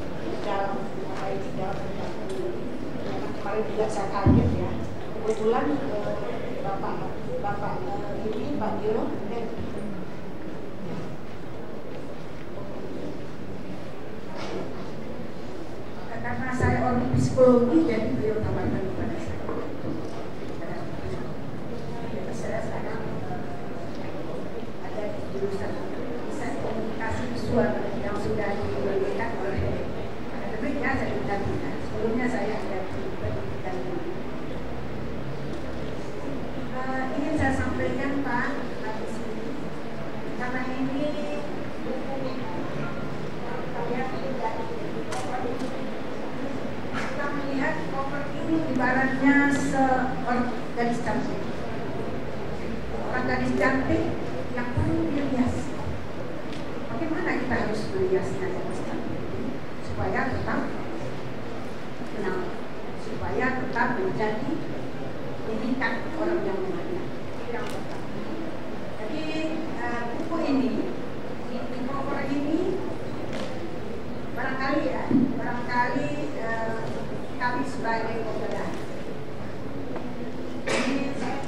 dalam apa itu dalam karena kemarin juga saya kaget ya. Kebetulan Bapak ini Pak Biro karena saya orang psikologi jadi beliau tawarkan kepada saya. Saya sekarang ada di jurusan desain komunikasi visual yang sudah diberikan oleh akademik ya saya bidang. Sebelumnya saya ada di bidang. Ingin saya sampaikan Pak di sini karena ini buku saya tidak kita melihat cover ini ibaratnya seorang cantik. Orang gadis cantik yang paling berhias. Bagaimana kita harus menghiasnya gadis cantik supaya tetap kenal, supaya tetap menjadi didikan orang yang mulia. Yang pertama. Jadi buku ini di cover ini barangkali kami sebagai pembedah ini saya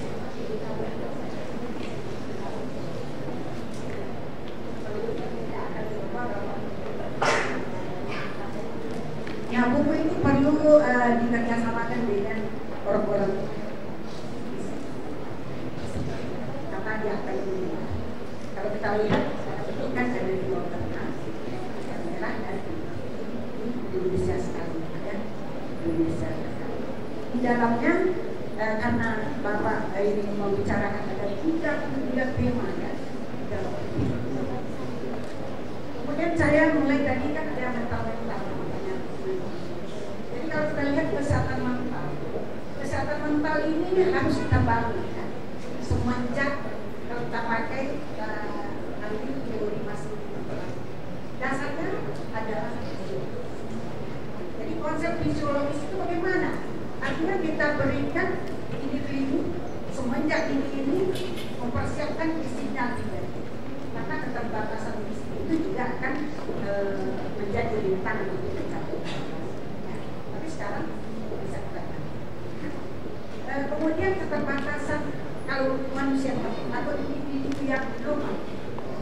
ya buku ini perlu dikerjasamakan dengan orang-orang yang dia akan meninggal. Kalau kita lihat itu kan ada di Jawa Tengah, yang merah dan di Indonesia sekali, ya, Indonesia sekali. Di dalamnya karena Bapak ini membicarakan ada 33 tema ya. Kemudian saya mulai tadi kan ada mental-mental namanya. Jadi kalau kita lihat kesehatan mental ini harus kita bangun ya. Semenjak kalau kita pakai nanti teori masih dasarnya adalah jadi konsep fisiologis itu bagaimana? Artinya kita berikan individu semenjak ini mempersiapkan fisiknya karena keterbatasan fisik itu juga akan menjadi rintangan untuk mencapai. Ya, tapi sekarang bisa kita kemudian keterbatasan kalau manusia atau individu yang belum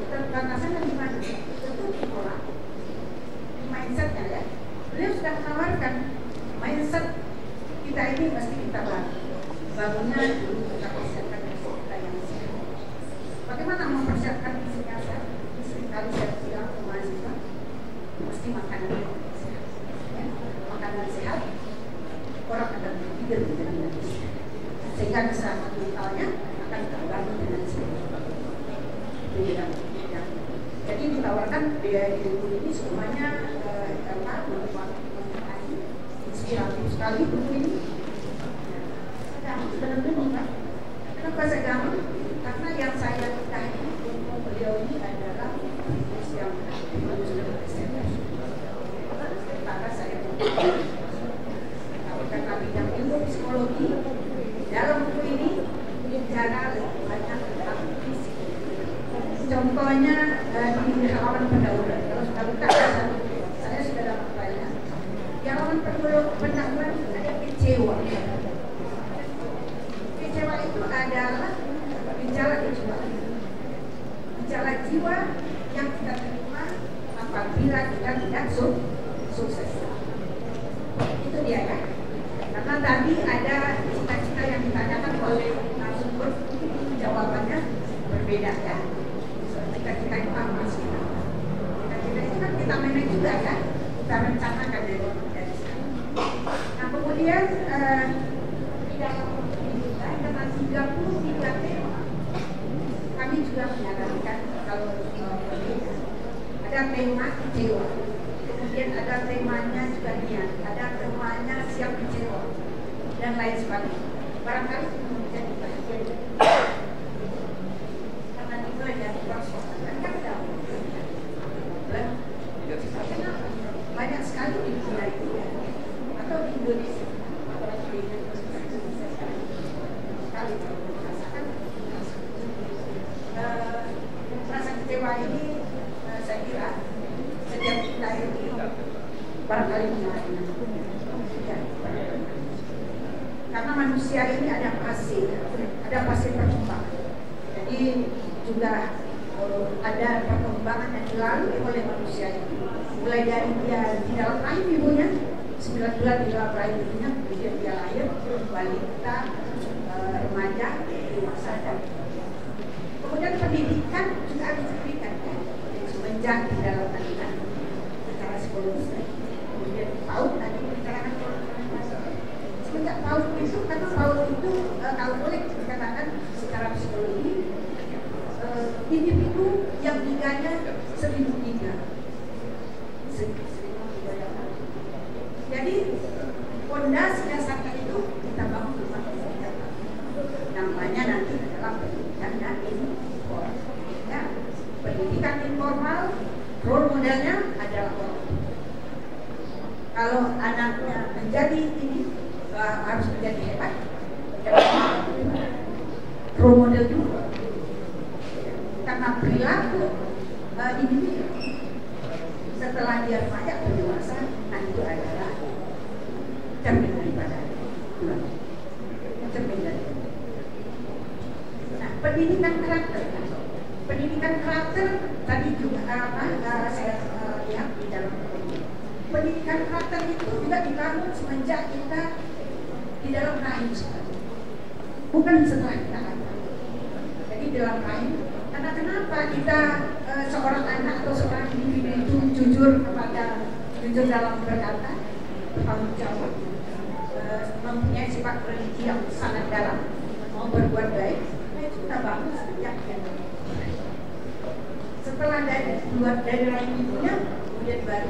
keterbatasan di mana? Tentu di pola, di mindsetnya ya. Beliau sudah menawarkan mindset kita ini mesti kita bangunnya dulu kita persiapkan fisik kita yang sehat. Bagaimana mempersiapkan fisiknya sehat? Kali saya bilang ke mahasiswa mesti makanan sehat. Ya, makanan sehat orang akan berpikir menjadi lebih sehat. Sehingga kesehatan mentalnya akan terbangun dengan sehat. Jadi ditawarkan biaya ilmu ini semuanya karena menikmati inspiratif sekali buku ini. Kenapa saya gampang? Karena yang saya lihat ilmu beliau ini adalah yang sementara saya karena bidang ilmu psikologi dalam buku ini bicara lebih banyak tentang fisik. Contohnya di halaman pendahuluan. Kalau sudah buka saya sudah dapat banyak. Di halaman pendahuluan ada kecewa. Kecewa itu adalah gejala kejiwaan. Gejala jiwa yang kita terima apabila kita tidak sukses. Itu dia ya. Karena tadi ada cita-cita yang ditanyakan oleh narasumber, jawabannya berbeda ya. Cita-cita itu apa sih? Cita-cita itu kan kita manage juga kan, kita rencanakan dari sekarang. Nah kemudian di dalam pendidikan karena 33 tema, kami juga menyarankan kalau ada tema kecewa, kemudian ada temanya juga niat, ada temanya siap kecewa dan lain sebagainya. Barangkali itu menjadi bagian karena dimulai dari proses dan kan banyak sekali di dunia itu ya, atau di Indonesia sekali merasakan rasa kecewa ini. Saya kira setiap kita ini barangkali mengalami ya, karena manusia ini ada fase perkembangan. Jadi juga ada perkembangan yang dilalui oleh manusia ini. Mulai dari dia di dalam rahim ibunya, 9 bulan di dalam rahim ibunya, kemudian dia lahir, balita, remaja, dewasa dan kemudian pendidikan juga harus diberikan ya. Semenjak di dalam kandungan secara psikologis, kemudian PAUD tadi dibicarakan semenjak PAUD itu, karena PAUD itu kalau boleh dikatakan secara psikologi individu yang tiganya 1003. Jadi fondasi dasarnya itu kita bangun rumah pendidikan. Namanya nanti adalah pendidikan dan informal. Ya, pendidikan informal, role modelnya adalah orang. Kalau anaknya menjadi ini harus menjadi hebat, role model juga. Karena perilaku individu setelah dia remaja atau dewasa, nah itu adalah cermin daripada cermin dari. Nah, pendidikan karakter tadi juga saya lihat di dalam pendidikan karakter itu juga dibangun semenjak kita di dalam rahim sekali, bukan setelah kita ada. Jadi di dalam rahim. Karena kenapa kita seorang anak atau seorang individu itu jujur dalam berkata, bertanggung jawab, mempunyai sifat religi yang sangat dalam, mau berbuat baik, itu kita bangun sejak setelah keluar dari rahim ibunya, kemudian baru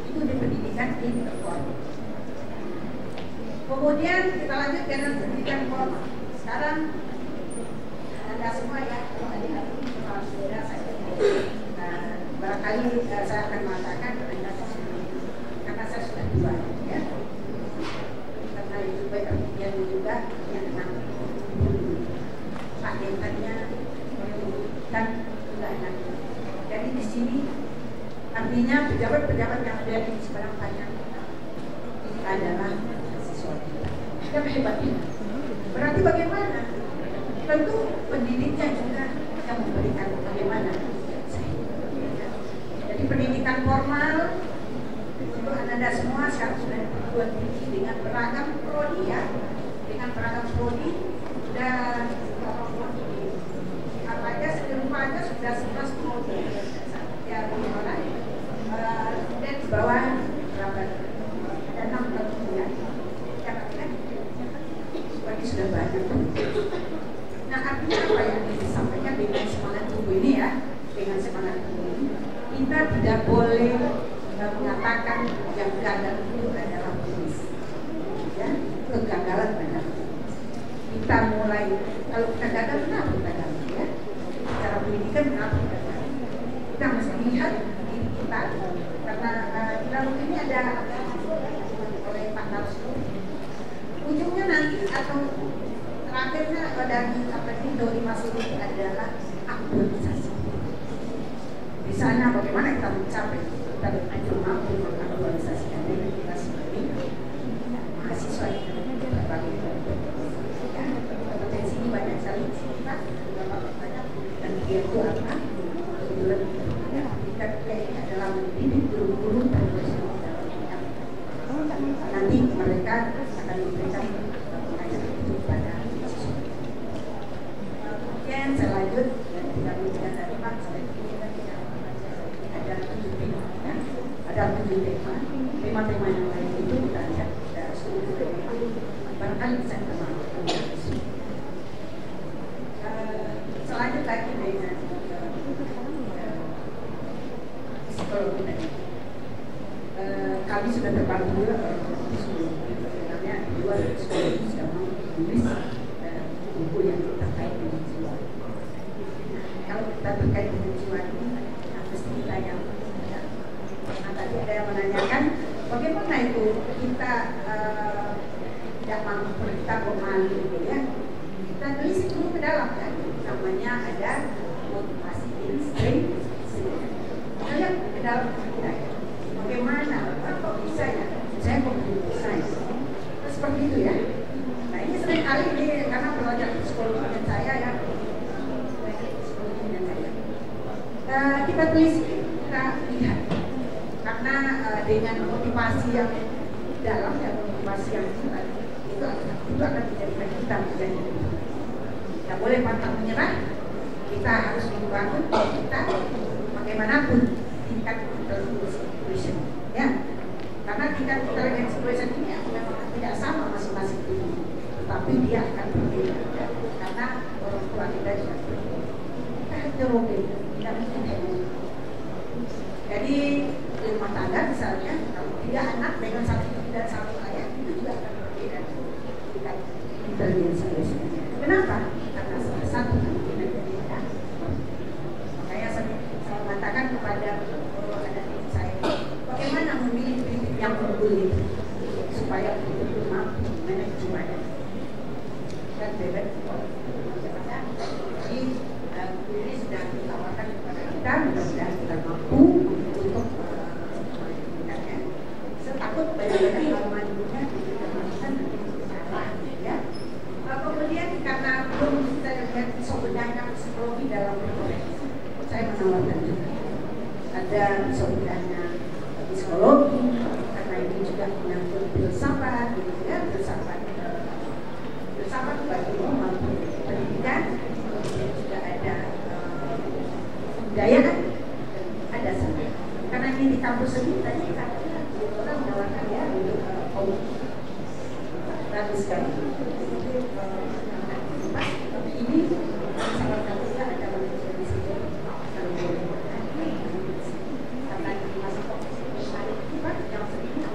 itu di pendidikan interform. Kemudian kita lanjut dengan pendidikan formal. Sekarang Anda semua ya, kalau adik-adik kepala saudara saya, barangkali saya akan mengatakan karena saya sudah tua, ya. Karena itu baik yang juga yang enam paketannya dan juga anak. Jadi di sini artinya pejabat-pejabat yang ada di seberang banyak ini adalah sesuatu yang hebatnya. Berarti bagaimana? Tentu pendidiknya juga yang memberikan bagaimana. Jadi pendidikan formal untuk Anda semua sekarang sudah dibuat tinggi dengan beragam prodi ya, dengan beragam prodi dan apa aja seluruh aja sudah 11 prodi ya bagaimana? Dan di bawah berapa? Ada 6 prodi ya. Berarti sudah banyak. Nah artinya apa yang disampaikan dengan semangat tubuh ini ya, dengan semangat tubuh ini kita tidak boleh mengatakan yang gagal itu adalah tulis, ya kegagalan adalah kita mulai kalau kita gagal kenapa kita gagal ya? Cara pendidikan kenapa kita gagal? Kita mesti lihat diri kita karena dalam ini ada oleh Pak Narsu. Ujungnya nanti atau terakhirnya dari apa ini teori masih adalah aktualisasi. Di sana bagaimana kita mencapai kita betul mampu mengaktualisasikan diri kita sebagai mahasiswa berbagai ya, kompetensi ini banyak sekali kita banyak dan dia itu apa? Kebetulan kita ini adalah mendidik guru-guru dan nanti mereka akan memberikan pengajak itu kepada siswa. Kemudian saya lanjut dan tidak berbicara dari Pak, saya kita tidak ada 7 tema, ya. Ada 7 tema, tema-tema yang lain itu kita lihat dari seluruh tema. Barangkali bisa kita melakukan. Selanjut lagi dengan psikologi tadi. Kami sudah terbantu sebenarnya di luar psikologi sudah menulis buku yang terkait dengan jiwa. Kalau kita terkait dengan jiwa ini, pasti kita yang karena tadi ada yang menanyakan bagaimana itu kita tidak mampu kita pemalu gitu ya. Kita tulis itu ke dalam kan, namanya ada motivasi insting. Kita lihat ke dalam kita ya. Bagaimana? Kok bisa ya? Saya computer science. Seperti itu ya. Nah ini sering kali ini karena belajar psikologi dengan saya ya. Psikologi dengan saya. Kita tulis, kita lihat. Karena dengan motivasi yang dalam dan motivasi yang kuat itu akan menjadikan kita menjadi lebih. Tidak boleh pantang menyerah. Kita harus membangun kita bagaimanapun tingkat intelligence ya, karena tingkat intelligence quotient ini memang tidak sama masing-masing itu, tetapi dia akan berbeda ya. Karena orang tua kita juga berbeda, kita heterogen, tidak mungkin. Jadi di rumah tangga misalnya kalau 3 anak dengan 1 ibu dan 1 ayah itu juga akan berbeda tingkat intelligence quotient. Kenapa? Karena salah satu kemungkinan berbeda. Makanya saya mengatakan kepada bagaimana memilih prinsip yang unggul supaya betul-betul mampu memanage jiwanya dan bebas. Jadi ini sudah ditawarkan kepada kita, mudah-mudahan kita mampu untuk melakukannya. Setakut banyak-banyak halaman dunia kita lakukan nanti salah, ya. Kemudian karena belum kita lihat sebenarnya psikologi dalam berkoreksi, saya menawarkan juga ada sebenarnya psikologi karena ini juga menyangkut filsafat gitu ya, filsafat bagi umat budaya kan ada sana. Karena ini di kampus sendiri tadi orang menawarkan ya untuk bagus sekali. Tapi ini sangat bagus ya ada manusia di situ. Karena ini masih fokus yang sedikit,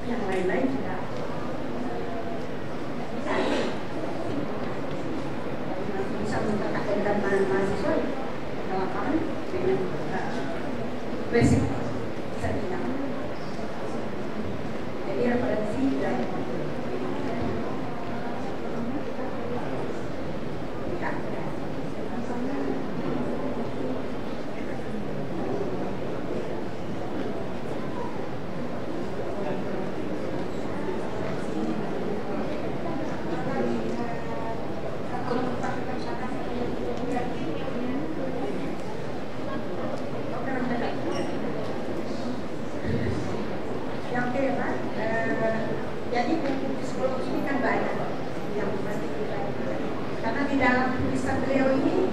yang lain-lain juga bisa mengkategorikan mahasiswa dalam hal dengan basic bisa dicapai. Jadi referensi dan jadi psikologi ini kan banyak yang pasti kita karena di dalam tulisan beliau ini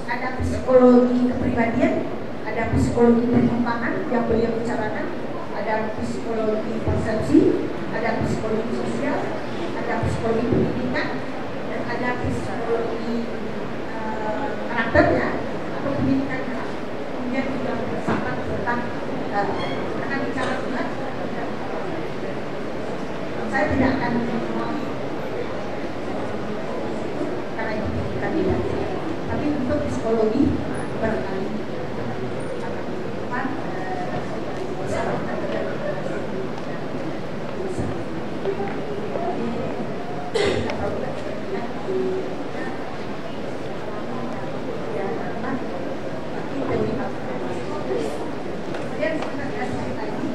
ada psikologi kepribadian, ada psikologi perkembangan yang beliau bicarakan, ada psikologi persepsi, ada psikologi sosial, ada psikologi pendidikan, dan ada psikologi karakternya atau pendidikan. Kemudian juga bersama tentang akan bicara juga. Saya tidak akan karena itu kita tidak, tapi untuk psikologi barangkali akan depan bisa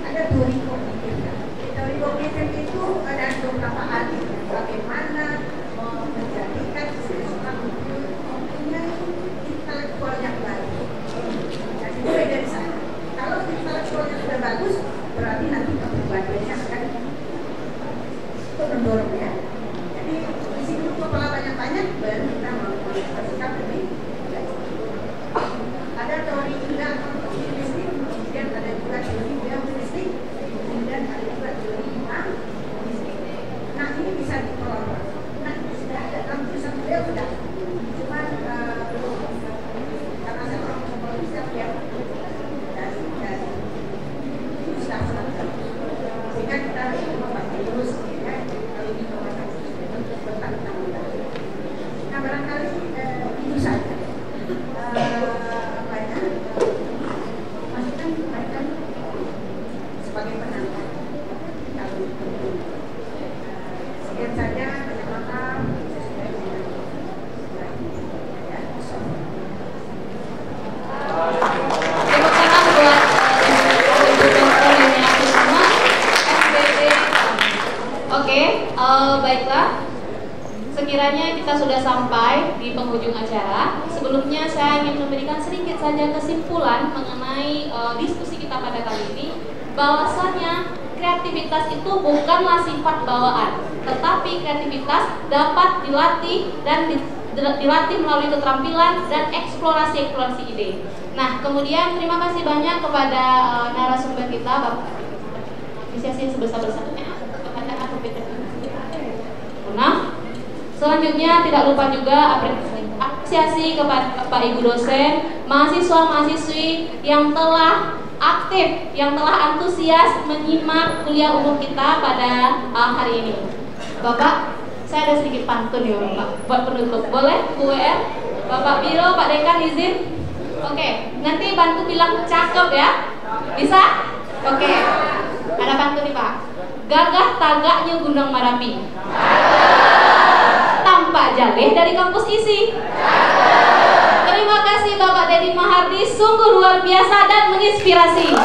ada teori kognitif. Teori kognitif itu ada beberapa hal bagaimana menjadikan seseorang mempunyai intelektual yang baik. Jadi mulai dari sana. Kalau intelektualnya sudah bagus, berarti nanti kepribadiannya akan mendorong ya. Jadi di situ kepala banyak-banyak baru kita bersikap lebih baik. Ada teori indah optimistik, kemudian ada juga teori behavioristik, kemudian ada juga teori iman. Nah ini bisa dikelola. Nah sudah ada dalam tulisan beliau sudah. Cuman karena saya orang psikologi saya lihat dari itu sudah selesai. Sehingga kita membaca terus ya kalau ini untuk bertahun-tahun. Nah barangkali itu saja. Masukan sebagai penantang. Sekian saja, banyak maaf. Oke, baiklah. Sekiranya kita sudah sampai di penghujung acara. Sebelumnya saya ingin memberikan sedikit saja kesimpulan mengenai diskusi kita pada kali ini. Bahwasannya kreativitas itu bukanlah sifat bawaan, tetapi kreativitas dapat dilatih dan dilatih melalui keterampilan dan eksplorasi ide. Nah, kemudian terima kasih banyak kepada narasumber kita, Bapak. Apresiasi sebesar-besarnya. Nah, selanjutnya tidak lupa juga apresiasi kepada Bapak Ibu dosen, mahasiswa-mahasiswi yang telah aktif, yang telah antusias menyimak kuliah umum kita pada hari ini. Bapak, saya ada sedikit pantun ya Bapak, buat penutup. Boleh? UWR? Bapak Biro, Pak Dekan izin? Oke, nanti bantu bilang cakep ya. Bisa? Oke. Ada pantun nih Pak. Gagah tagaknya Gunung Merapi, tampak jaleh dari kampus isi. Terima kasih Bapak Deddy Mahardi, sungguh luar biasa dan menginspirasi.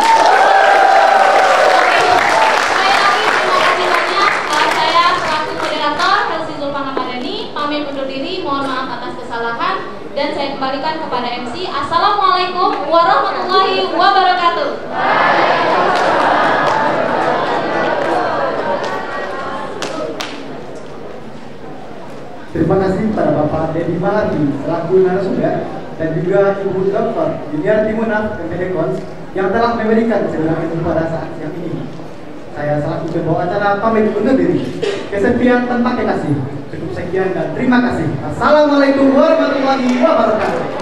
Oke, sekali lagi terima kasih banyak. Saya selaku moderator Helsi Zulfan Ramadhani pamit undur diri, mohon maaf atas kesalahan dan saya kembalikan kepada MC. Assalamualaikum warahmatullahi wabarakatuh. Terima kasih pada Bapak Deddy Mahardi selaku narasumber dan juga Ibu Dr. Yuniarti Munaf MPD-Kons yang telah memberikan kesempatan itu pada saat siang ini. Saya selaku pembawa acara pamit undur diri. Kesepian tanpa kasih. Cukup sekian dan terima kasih. Assalamualaikum warahmatullahi wabarakatuh.